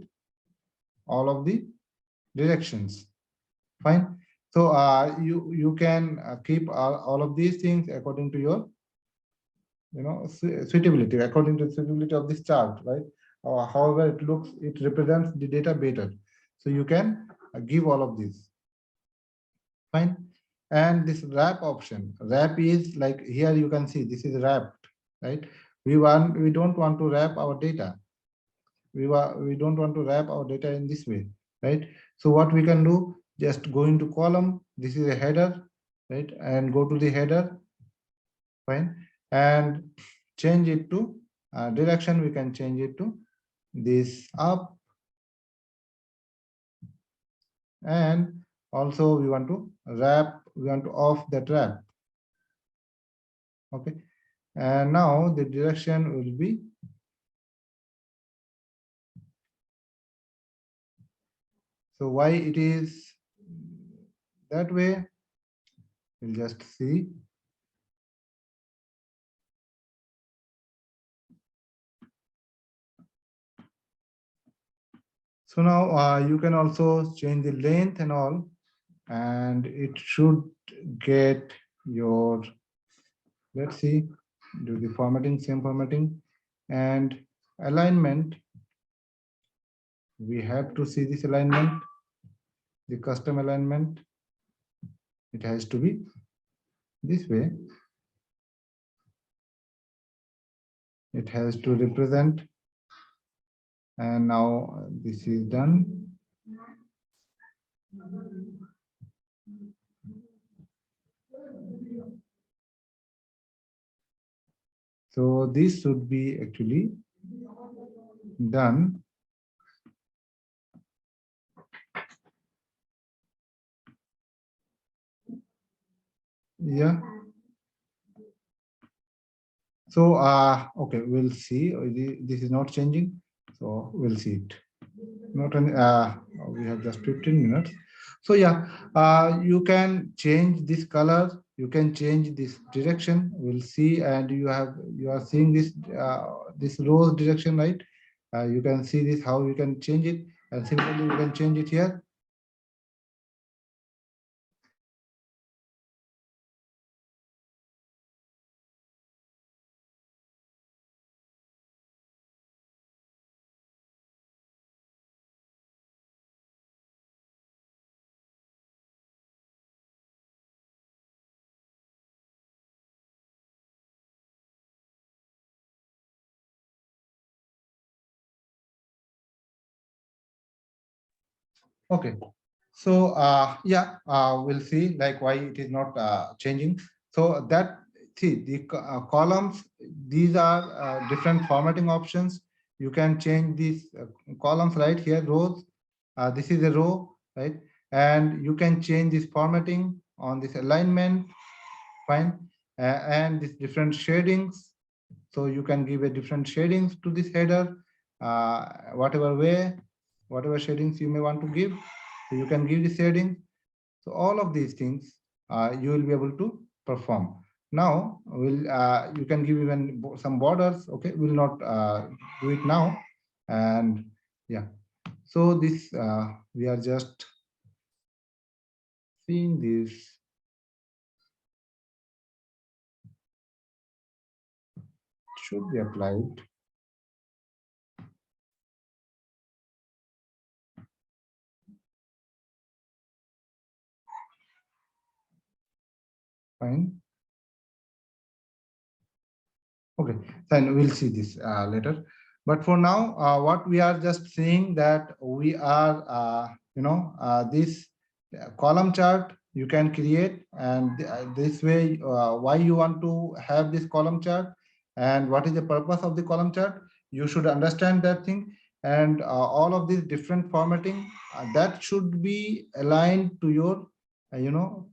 all of the directions. Fine. So you can keep all of these things according to your suitability, according to suitability of this chart, right? However it looks, it represents the data better, so you can give all of these. Fine. And this wrap option, wrap is like here you can see this is wrapped, right? We don't want to wrap our data. We don't want to wrap our data in this way, right? So what we can do, just go into column, this is a header, right? And go to the header. Fine. And change it to direction. We can change it to this up, and also we want to wrap, we want to off that wrap. Okay, and now the direction will be, so why it is that way, we'll just see. So now you can also change the length and all, and it should get your, let's see, do the formatting, same formatting, and alignment. We have to see this alignment, the custom alignment. It has to be this way. It has to represent, and now this is done. So this should be actually done. Yeah. So okay, we'll see. This is not changing, so we'll see it. Not an we have just 15 minutes. So yeah, you can change this color, you can change this direction. We'll see, and you are seeing this rose direction, right? You can see this, how you can change it, and similarly you can change it here. Okay. So yeah, we'll see like why it is not changing. So that, see the columns, these are different formatting options. You can change these columns right here, rows. This is a row, right? And you can change this formatting on this alignment. Fine. And these different shadings. So you can give a different shadings to this header, whatever way, whatever shadings you may want to give. So you can give the shading. So all of these things you will be able to perform. Now you can give even some borders. Okay, we'll not do it now. And yeah, so this we are just seeing this should be applied. Fine. Okay, then we'll see this later. But for now, what we are just seeing that we are, this column chart you can create, and this way, why you want to have this column chart, and what is the purpose of the column chart, you should understand that thing, and all of these different formatting that should be aligned to your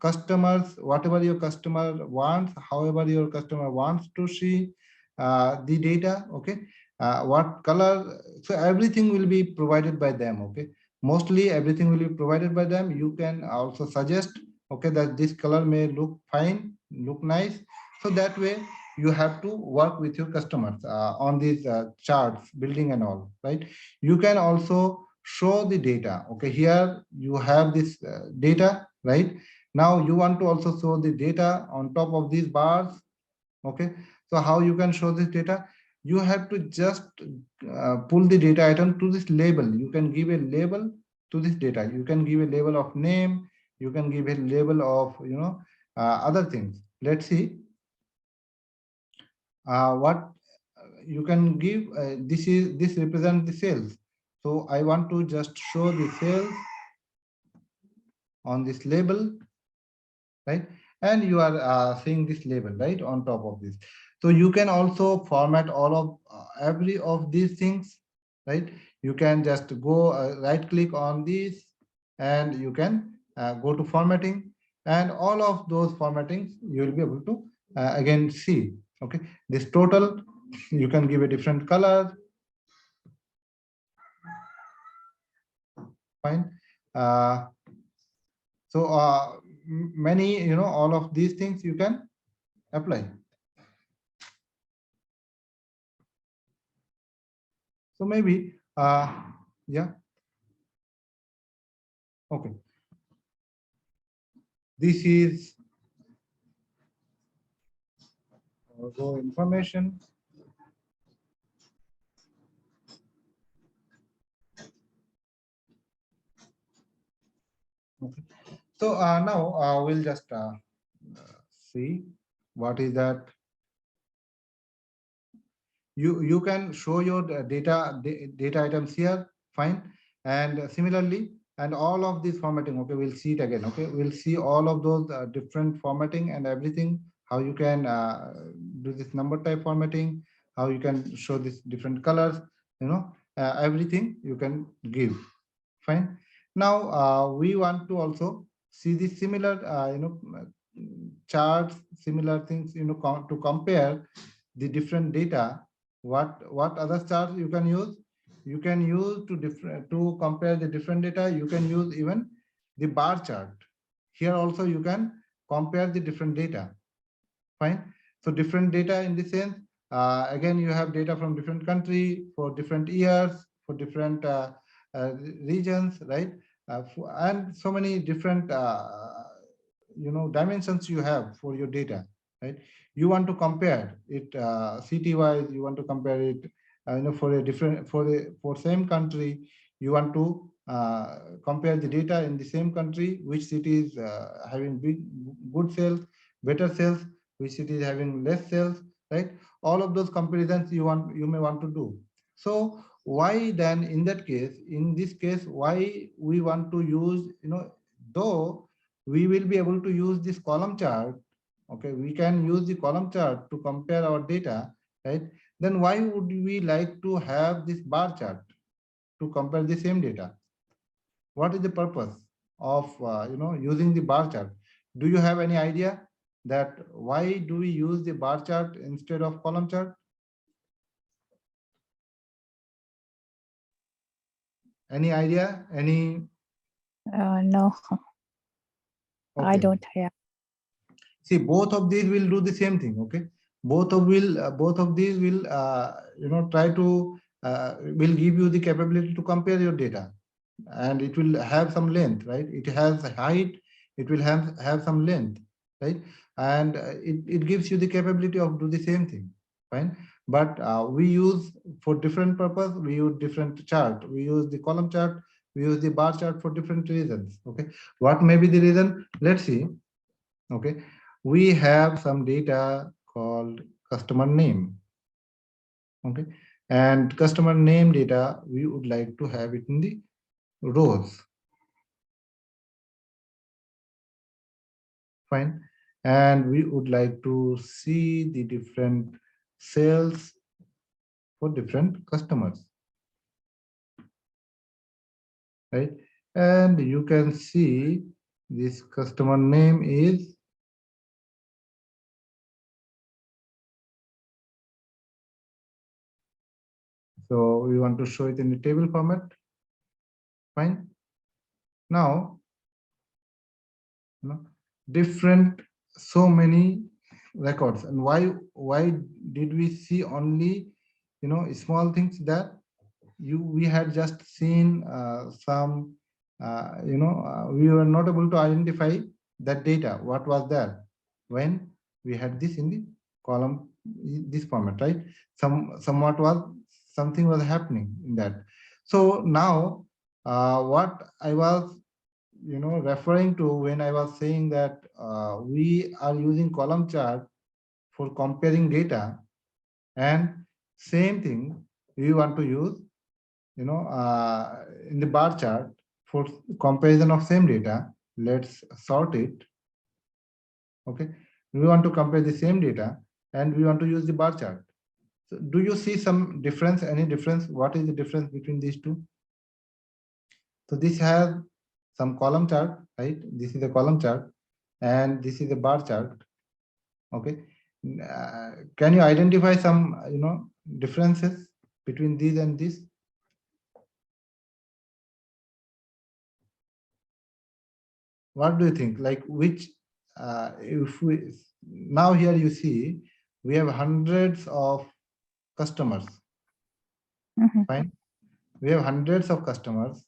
customers, whatever your customer wants, however your customer wants to see the data. Okay, what color, so everything will be provided by them. Okay, mostly everything will be provided by them. You can also suggest, okay, that this color may look fine, look nice. So that way you have to work with your customers on these charts building and all, right? You can also show the data. Okay, here you have this data, right? Now you want to also show the data on top of these bars. Okay, so how you can show this data? You have to just pull the data item to this label. You can give a label to this data. You can give a label of name, you can give a label of other things. Let's see what you can give. This represents the sales, so I want to just show the sales on this label, right? And you are seeing this label right on top of this. So you can also format all of every of these things, right? You can just go right click on this, and you can go to formatting, and all of those formattings you will be able to again see. Okay, this total, you can give a different color. Fine. uh, so many, all of these things you can apply. So maybe, yeah, okay. This is go information. Okay. So now we'll just see what is that. You can show your data items here. Fine. And similarly, and all of this formatting. Okay, we'll see it again. Okay, we'll see all of those different formatting and everything, how you can do this number type formatting, how you can show this different colors, everything you can give. Fine. Now we want to also see the similar charts, similar things, to compare the different data. What other charts you can use? You can use to compare the different data. You can use even the bar chart. Here also you can compare the different data. Fine. So different data in the sense, again, you have data from different country for different years, for different regions, right? And so many different dimensions you have for your data, right? You want to compare it city wise, you want to compare it for a different, for same country. You want to compare the data in the same country, which city is having good sales, better sales, which city is having less sales, right? All of those comparisons you may want to do. So why then, in that case, in this case, why we want to use, though we will be able to use this column chart. Okay, we can use the column chart to compare our data, right? Then why would we like to have this bar chart to compare the same data? What is the purpose of using the bar chart? Do you have any idea that why do we use the bar chart instead of column chart? Any idea? Any? No, I Okay. don't have. See, both of these will do the same thing. Okay, both of these will try to will give you the capability to compare your data, and it will have some length, right? It has height, it will have some length, right? And it gives you the capability of do the same thing. Fine. But we use, for different purpose, we use different chart. We use the column chart, we use the bar chart for different reasons. Okay, what may be the reason? Let's see. Okay, we have some data called customer name. Okay, and customer name data, we would like to have it in the rows. Fine. And we would like to see the different sales for different customers, right? And you can see This customer name is, so we want to show it in the table format. Fine. Now, you know, different, so many records, and why did we see only, small things that we had just seen some, we were not able to identify that data what was there when we had this in the column, this format, right? Somewhat was, something was happening in that. So now, what I was, referring to when I was saying that we are using column chart for comparing data, and same thing we want to use, in the bar chart for comparison of same data. Let's sort it. Okay, we want to compare the same data and we want to use the bar chart. So do you see some difference, any difference? What is the difference between these two? So this has some column chart, right? This is a column chart and this is a bar chart. Okay, can you identify some, differences between these and this? What do you think? Like which, if we, now here you see, we have hundreds of customers, Mm-hmm. fine? We have hundreds of customers,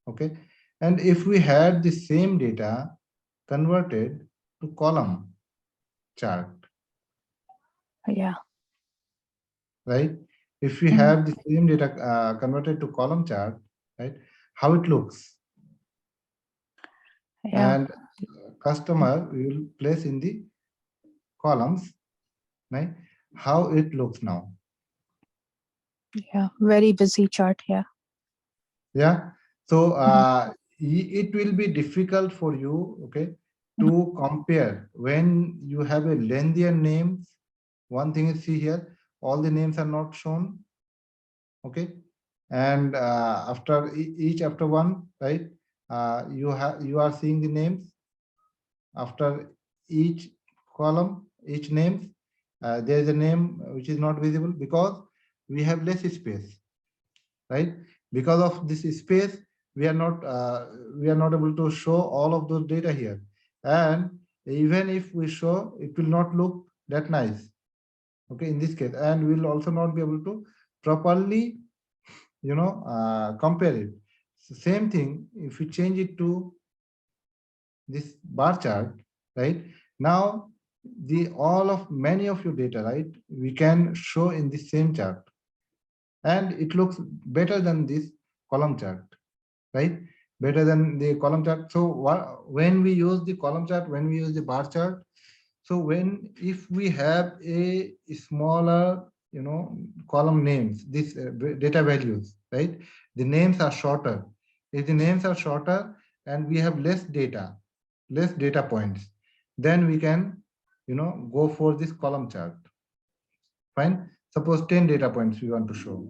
okay? And if we had the same data converted to column chart, Yeah. right? If we Mm-hmm. have the same data converted to column chart, right? How it looks, Yeah. and customer we will place in the columns, right? How it looks now. Yeah. Very busy chart. Yeah. Yeah. So Mm-hmm. it will be difficult for you, okay, to compare when you have a lengthier names. One thing is, see here, all the names are not shown, okay, and after each after one, right? You are seeing the names after each column, each names. There is a name which is not visible because we have less space, right? Because of this space, we are not able to show all of those data here, and even if we show, it will not look that nice, okay, in this case, and we will also not be able to properly, compare it. So same thing if we change it to this bar chart, right? Now the all of many of your data, right, we can show in the same chart, and it looks better than this column chart, right? Better than the column chart. So when we use the column chart, when we use the bar chart, so when if we have a smaller, column names, this data values, right? The names are shorter. If the names are shorter and we have less data points, then we can, go for this column chart. Fine. Suppose 10 data points we want to show,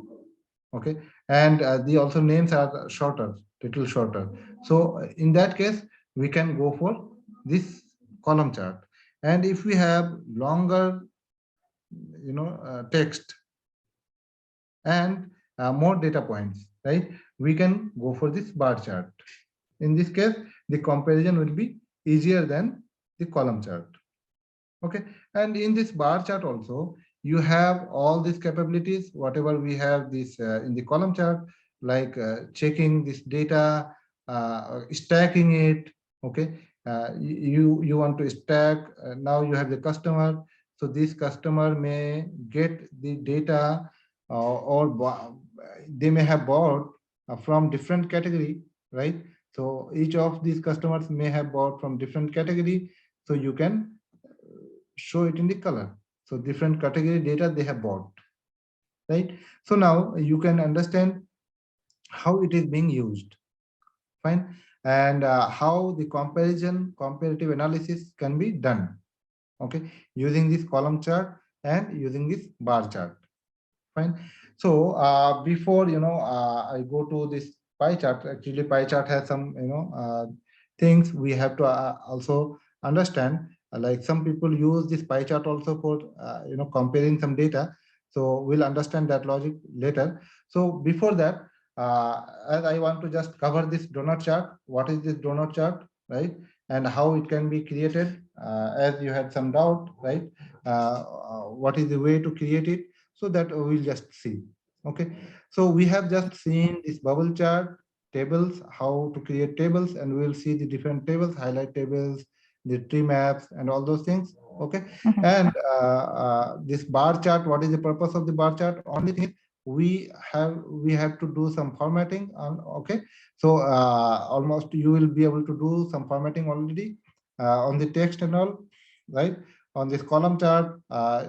okay, and the also names are shorter, little shorter. So in that case we can go for this column chart, and if we have longer, text and more data points, right, we can go for this bar chart. In this case the comparison will be easier than the column chart. Okay, and in this bar chart also you have all these capabilities whatever we have this in the column chart, like checking this data, stacking it. Okay, you want to stack, now you have the customer, so this customer may get the data, they may have bought from different category, right? So each of these customers may have bought from different category, so you can show it in the color. So different category data they have bought, right? So now you can understand how it is being used, fine, and how the comparative analysis can be done, okay, using this column chart and using this bar chart, fine. So before I go to this pie chart, actually pie chart has some things we have to also understand. Like some people use this pie chart also for comparing some data. So we'll understand that logic later. So before that, as I want to just cover this donut chart. What is this donut chart, right? And how it can be created, as you had some doubt, right? What is the way to create it? So that we'll just see. Okay, so we have just seen this bubble chart, tables, how to create tables, and we will see the different tables, highlight tables, the tree maps, and all those things. Okay, Mhm. and this bar chart, what is the purpose of the bar chart? Only thing is we have to do some formatting. Okay, so almost you will be able to do some formatting already on the text and all, right? On this column chart,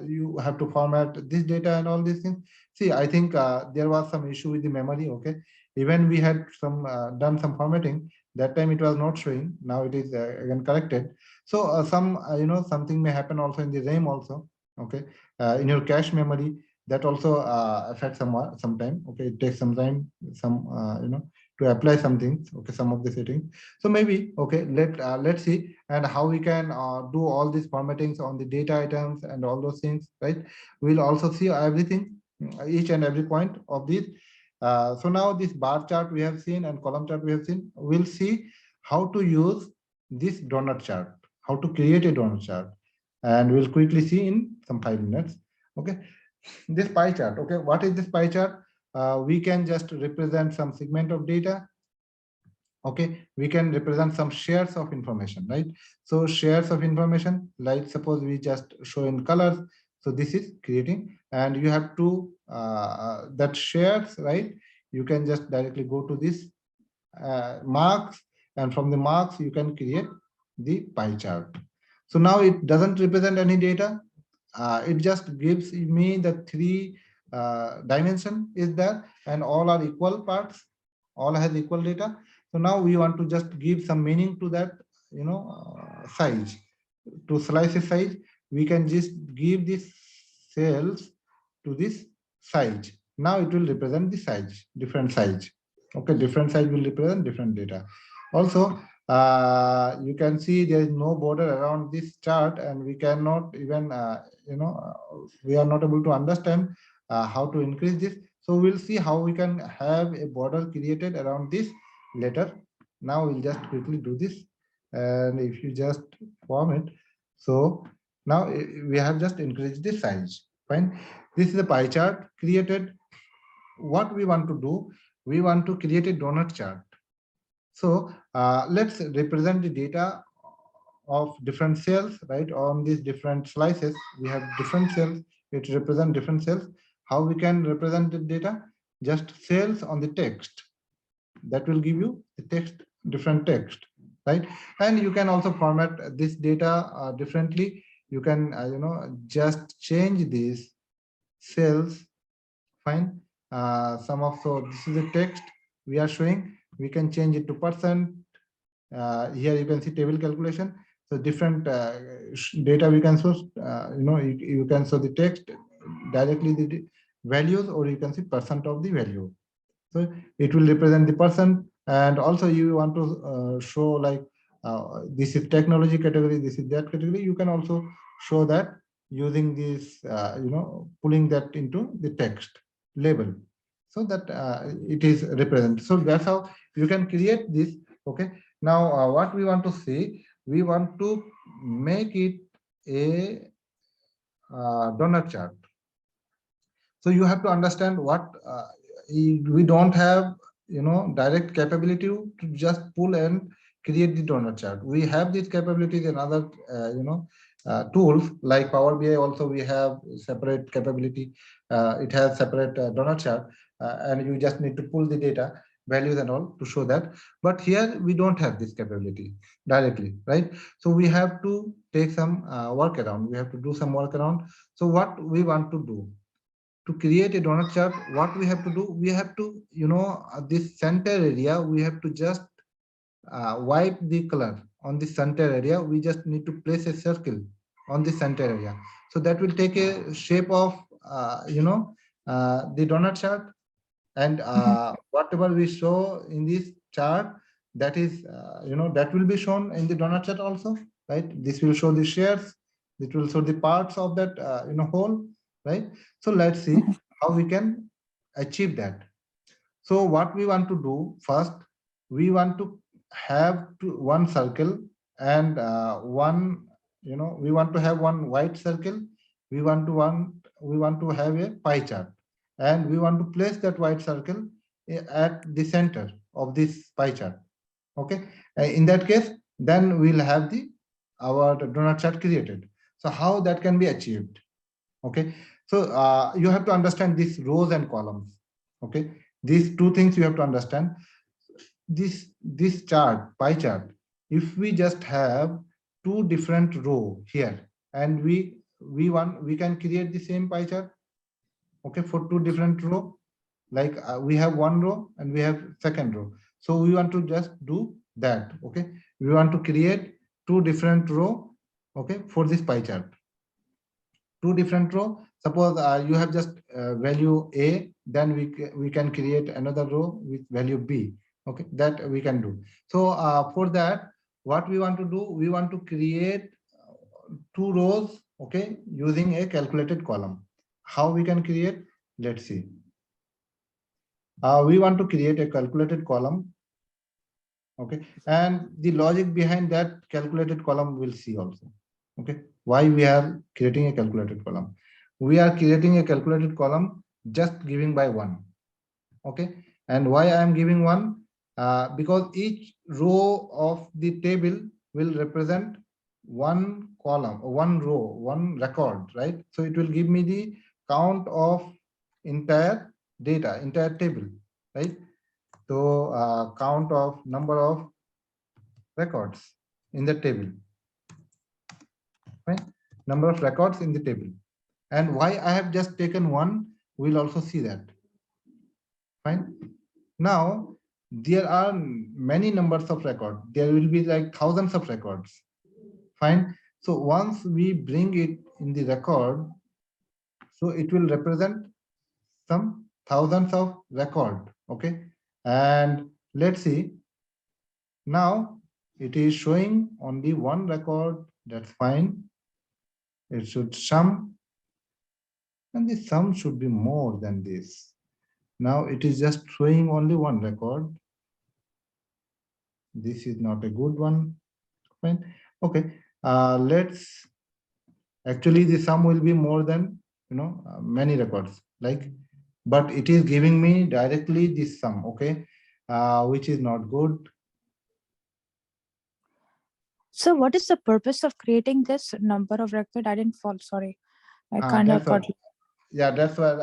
you have to format this data and all these things. See, I think there was some issue with the memory. Okay, even we had some done some formatting, that time it was not showing, now it is again corrected. So some something may happen also in the RAM also. Okay, in your cache memory, that also affects some time. Okay, it takes some time, some to apply some things. Okay, some of the settings. So maybe, okay, let's see and how we can do all these formattings on the data items and all those things, right? We'll also see everything, each and every point of these. So now this bar chart we have seen and column chart we have seen. We'll see how to use this donut chart, how to create a donut chart, and we'll quickly see in some 5 minutes. Okay, this pie chart. Okay, what is this pie chart? We can just represent some segment of data. Okay, we can represent some shares of information, right? So shares of information, like suppose we just show in colors. So this is creating, and you have to that shares, right? You can just directly go to this marks, and from the marks you can create the pie chart. So now it doesn't represent any data. It just gives me the three dimension is there, and all are equal parts, all has equal data. So now we want to just give some meaning to that, size. To slice a size, we can just give this cells to this size. Now it will represent the size, different size. Okay, different size will represent different data. Also, you can see there is no border around this chart, and we cannot even, we are not able to understand how to increase this. So we'll see how we can have a border created around this letter. Now we'll just quickly do this, and if you just form it, so now we have just increased the size. Fine. This is a pie chart created. What we want to do, we want to create a donut chart. So let's represent the data of different cells, right? On these different slices, we have different cells. It represents different cells. How we can represent the data? Just cells on the text. That will give you the text, different text, right? And you can also format this data differently. You can, just change these cells. Fine. Some of, so this is the text we are showing. We can change it to percent. Here you can see table calculation. So different data we can source. You can show the text directly, the values, or you can see percent of the value. So it will represent the person. And also you want to show like this is technology category, this is that category. You can also show that using this, pulling that into the text label, so that it is represented. So that's how you can create this. Okay, now what we want to see, we want to make it a donut chart. So you have to understand what we don't have, direct capability to just pull and create the donut chart. We have these capabilities in other tools like Power BI. Also we have separate capability. It has separate donut chart, and you just need to pull the data values and all to show that. But here we don't have this capability directly, right? So we have to take some workaround. We have to do some workaround. So what we want to do, to create a donut chart, what we have to do, we have to, this center area, we have to just wipe the color on the center area. We just need to place a circle on the center area. So that will take a shape of, the donut chart. And Mhm. whatever we show in this chart, that is that will be shown in the donut chart also, right? This will show the shares, it will show the parts of that whole, right? So let's see how we can achieve that. So what we want to do first, we want to have one circle and one, we want to have one white circle. We want to have a pie chart, and we want to place that white circle at the center of this pie chart. Okay, in that case, then we'll have the our donut chart created. So how that can be achieved? Okay, so you have to understand these rows and columns. Okay, these two things you have to understand. This chart, pie chart, if we just have two different row here, and we can create the same pie chart, okay, for two different row. Like we have one row and we have second row, so we want to just do that. Okay, we want to create two different row, okay, for this pie chart. Two different row. Suppose you have just value A, then we can create another row with value B. Okay, that we can do. So for that, what we want to do, we want to create two rows, okay, using a calculated column. How we can create? Let's see. We want to create a calculated column, okay, and the logic behind that calculated column we'll see also. Okay, why we are creating a calculated column? We are creating a calculated column just giving by one. Okay, and why I am giving one? Because each row of the table will represent one column or one row, one record, right? So it will give me the count of entire data, entire table, right? So count of number of records in the table, right? Number of records in the table. And why I have just taken one, we'll also see that. Fine. Now, there are many numbers of records. There will be like thousands of records. Fine. So once we bring it in the record, so it will represent some thousands of record. Okay. And let's see. Now it is showing only one record. That's fine. It should sum, and the sum should be more than this. Now it is just showing only one record. This is not a good one. Fine. Okay. Let's actually the sum will be more than many records. Like, but it is giving me directly this sum. Okay, which is not good. So what is the purpose of creating this number of record? I didn't fall. Sorry, I kind of That's got. what. Yeah, that's where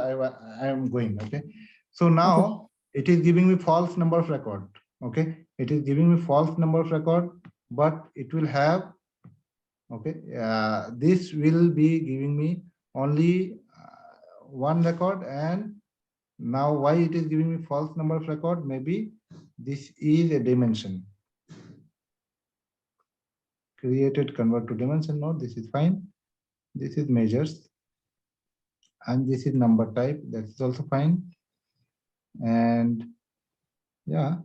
I am going. Okay, so Okay. now it is giving me false number of record. Okay, it is giving me false number of record, but it will have, okay, this will be giving me only one record. And now why it is giving me false number of record? Maybe this is a dimension. Created convert to dimension. No, this is fine. This is measures, and this is number type. That is also fine. And yeah,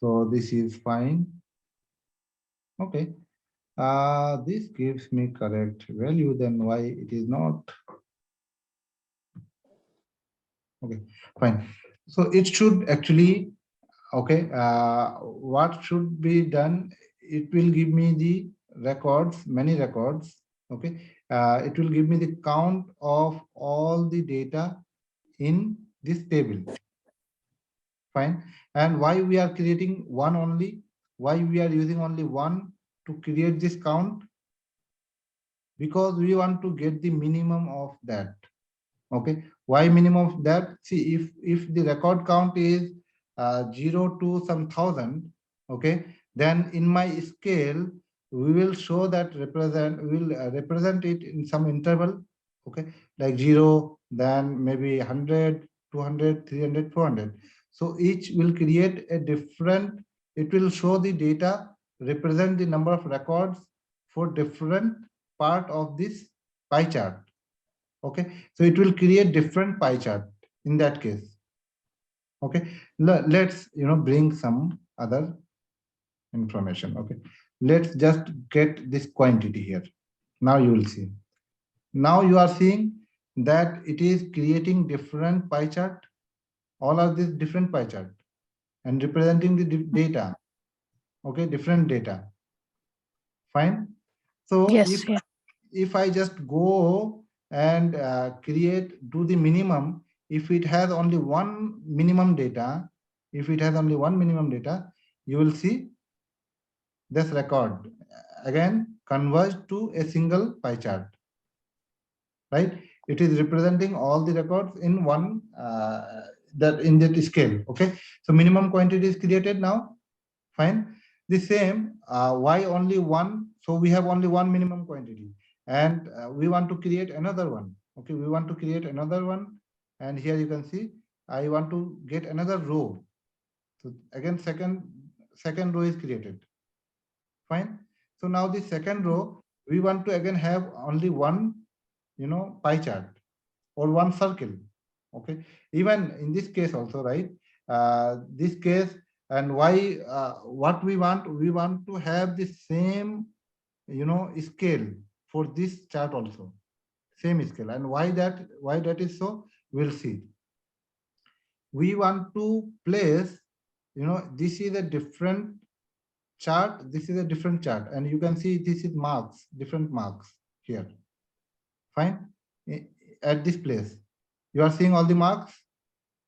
so this is fine. Okay, this gives me correct value. Then why it is not? Okay, fine. So it should actually, okay, what should be done? It will give me the records, many records. Okay, it will give me the count of all the data in this table. Fine. And why we are creating one only? Why we are using only one to create this count? Because we want to get the minimum of that. Okay, why minimum of that? See, if the record count is 0 to some thousand, okay, then in my scale we will show that we will represent it in some interval, okay, like 0, then maybe 100, 200, 300, 400. So each will create a different, it will show the data, represent the number of records for different part of this pie chart. Okay, so it will create different pie chart in that case. Okay, let's bring some other information. Okay, let's just get this quantity here. Now you will see. Now you are seeing that it is creating different pie chart. All of these different pie chart and representing the data. Okay, different data. Fine. So Yes, yeah. if I just go and do the minimum, if it has only one minimum data, you will see this record again converged to a single pie chart, right? It is representing all the records in one that in that scale. Okay, so minimum quantity is created now. Fine. The same, why only one? So we have only one minimum quantity, and we want to create another one. Okay, we want to create another one, and here you can see I want to get another row. So again, second row is created. Fine. So now the second row, we want to again have only one, pie chart or one circle. Okay, even in this case also, right? This case, and why, what we want to have the same, scale for this chart also, same scale. And why that is so, we'll see. We want to place, this is a different chart, this is a different chart, and you can see this is marks, different marks here. Fine. At this place you are seeing all the marks.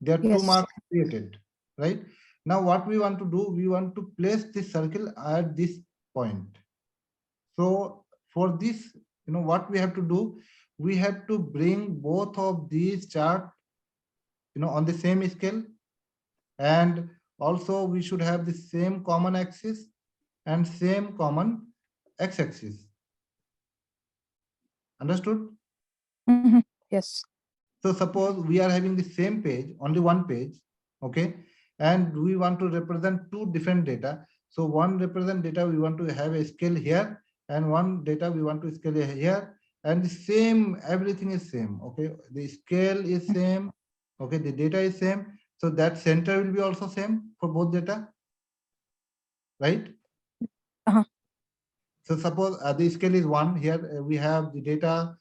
There are two Yes. marks created, right? Now what we want to do, we want to place this circle at this point. So for this, what we have to do, we have to bring both of these chart, on the same scale, and also we should have the same common axis and same common x-axis. Understood? Mm-hmm. Yes. So suppose we are having the same page, only one page, okay, and we want to represent two different data. So one represent data, we want to have a scale here, and one data we want to scale here, and the same, everything is same, okay, the scale is same, okay, the data is same, so that center will be also same for both data, right? Uh-huh. So suppose the scale is 1. Here we have the data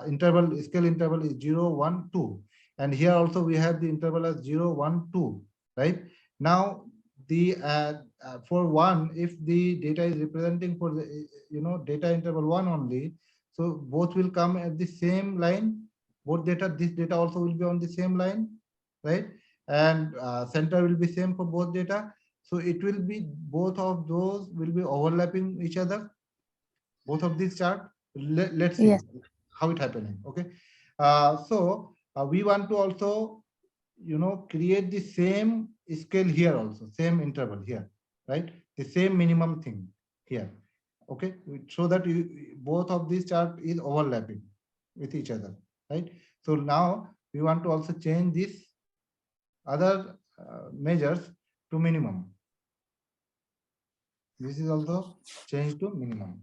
interval, scale interval is 0, 1, 2. And here also we have the interval as 0, 1, 2. Right? Now, the for 1, if the data is representing for the data interval 1 only, so both will come at the same line. Both data, this data also will be on the same line, right? And center will be same for both data. So it will be, both of those will be overlapping each other, both of these chart. Let's Yes. see how it happening. Okay. So we want to also, create the same scale here also, same interval here, right? The same minimum thing here. Okay. So that both of these chart is overlapping with each other, right? So now we want to also change this other measures to minimum. This is also changed to minimum.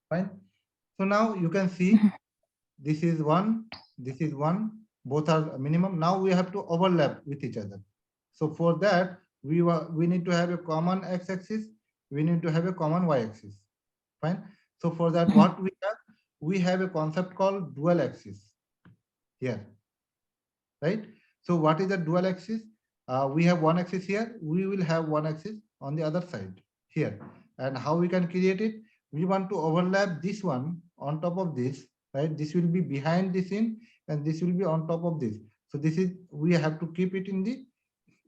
Fine. So now you can see this is one, this is one, both are minimum. Now we have to overlap with each other. So for that, we need to have a common x-axis, we need to have a common y-axis. Fine. So for that, what we have a concept called dual axis here, right? So what is a dual axis? We have one axis here, we will have one axis on the other side here. And how we can create it? We want to overlap this one on top of this, right? This will be behind this in, and this will be on top of this. So this is, we have to keep it in the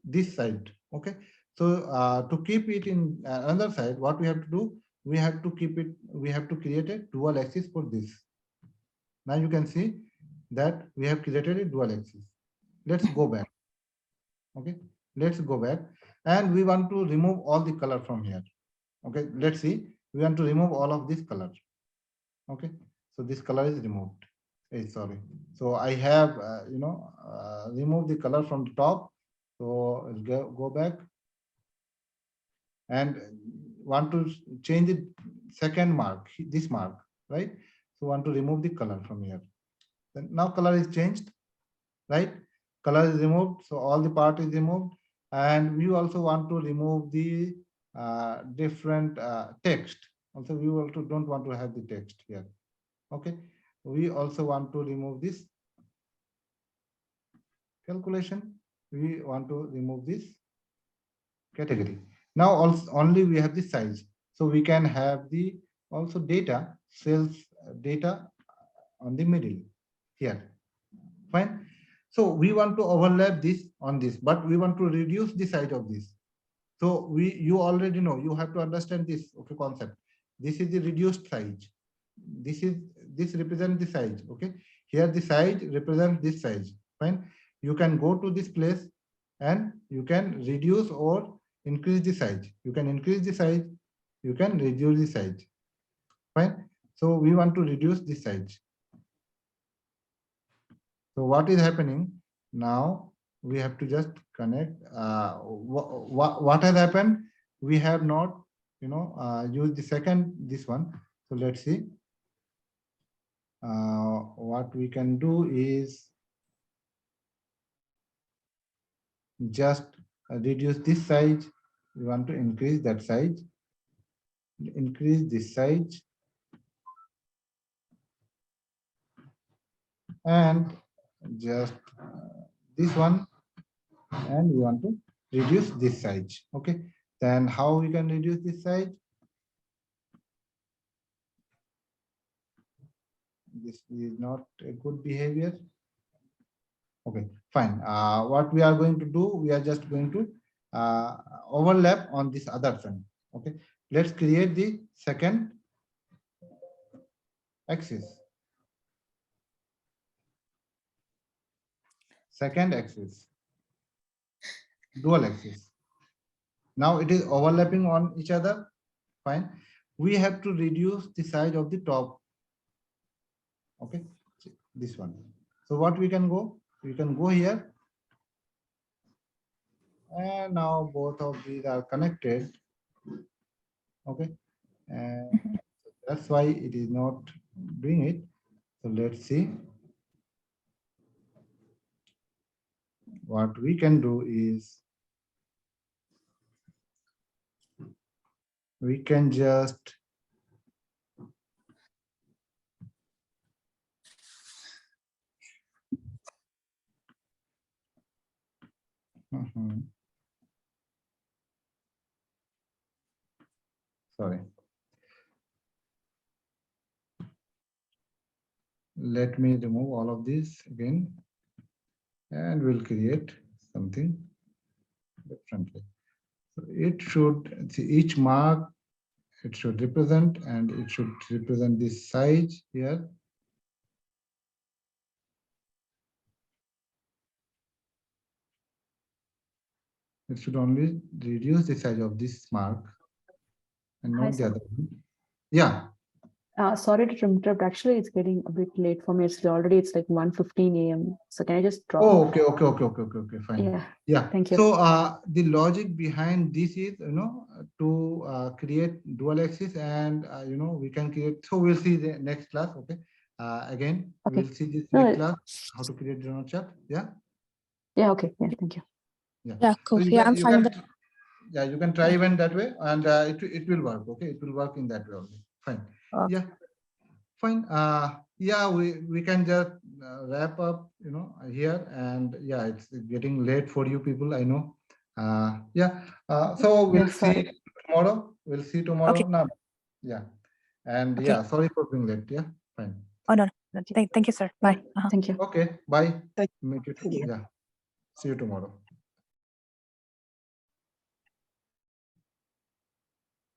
this side. Okay. So to keep it in another side, what we have to do? We have to keep it. We have to create a dual axis for this. Now you can see that we have created a dual axis. Let's go back. Okay, let's go back, and we want to remove all the color from here. Okay, let's see, we want to remove all of this color. Okay, so this color is removed. Sorry, so I have remove the color from the top. So I'll go back and want to change the second mark, this mark, right? So want to remove the color from here. Then now color is changed, right? Color is removed, so all the part is removed. And we also want to remove the different text. Also, we also don't want to have the text here. Okay, we also want to remove this calculation. We want to remove this category. Now also only we have the size, so we can have the also data sales data on the middle here. Fine. So we want to overlap this on this, but we want to reduce the size of this. So you already know, you have to understand this, okay, concept. This is the reduced size. This represents the size. Okay, here the size represents this size. Fine. You can go to this place and you can reduce or increase the size. You can increase the size, you can reduce the size. Fine. So we want to reduce the size. So what is happening now? We have to just connect. What has happened? We have not, used the second this one. So let's see. What we can do is just reduce this size. We want to increase that size. Increase this size. And just this one, and we want to reduce this size. Okay, then how we can reduce this size? This is not a good behavior. Okay, fine. What we are going to do, we are just going to overlap on this other front. Okay, let's create the second axis. Second axis, dual axis. Now it is overlapping on each other. Fine. We have to reduce the size of the top. Okay, this one. So what we can go? We can go here. And now both of these are connected. Okay. And that's why it is not doing it. So let's see. What we can do is we can just sorry. Let me remove all of this again, and we'll create something differently. So it should see each mark, it should represent, and it should represent this size here. It should only reduce the size of this mark and Hi, not the sir. other one. Yeah. Sorry to interrupt. Actually, it's getting a bit late for me. It's like 1:15 a.m. So can I just drop? Oh, okay, fine. Yeah. Yeah. Thank you. So the logic behind this is, to create dual axis, and we can create. So we'll see the next class. Okay. Again, Okay. we'll see this No, next class, how to create donut chart. Yeah. Yeah. Okay. Yeah. Thank you. Yeah. Yeah, cool. So Yeah, I'm fine with that. yeah, you can try even that way, and it will work. Okay, it will work in that way only. Fine. Okay. Yeah. Fine. Yeah, we can just wrap up, here, and yeah, it's getting late for you people, I know. Yeah. So we'll Yeah. see Sorry. tomorrow. We'll see tomorrow. Okay. Now, yeah, and Okay. yeah, sorry for being late. Yeah, fine. Oh, no. Thank you, sir. Bye. Thank you. Okay, bye. Thank Make it. you. Yeah. See you tomorrow.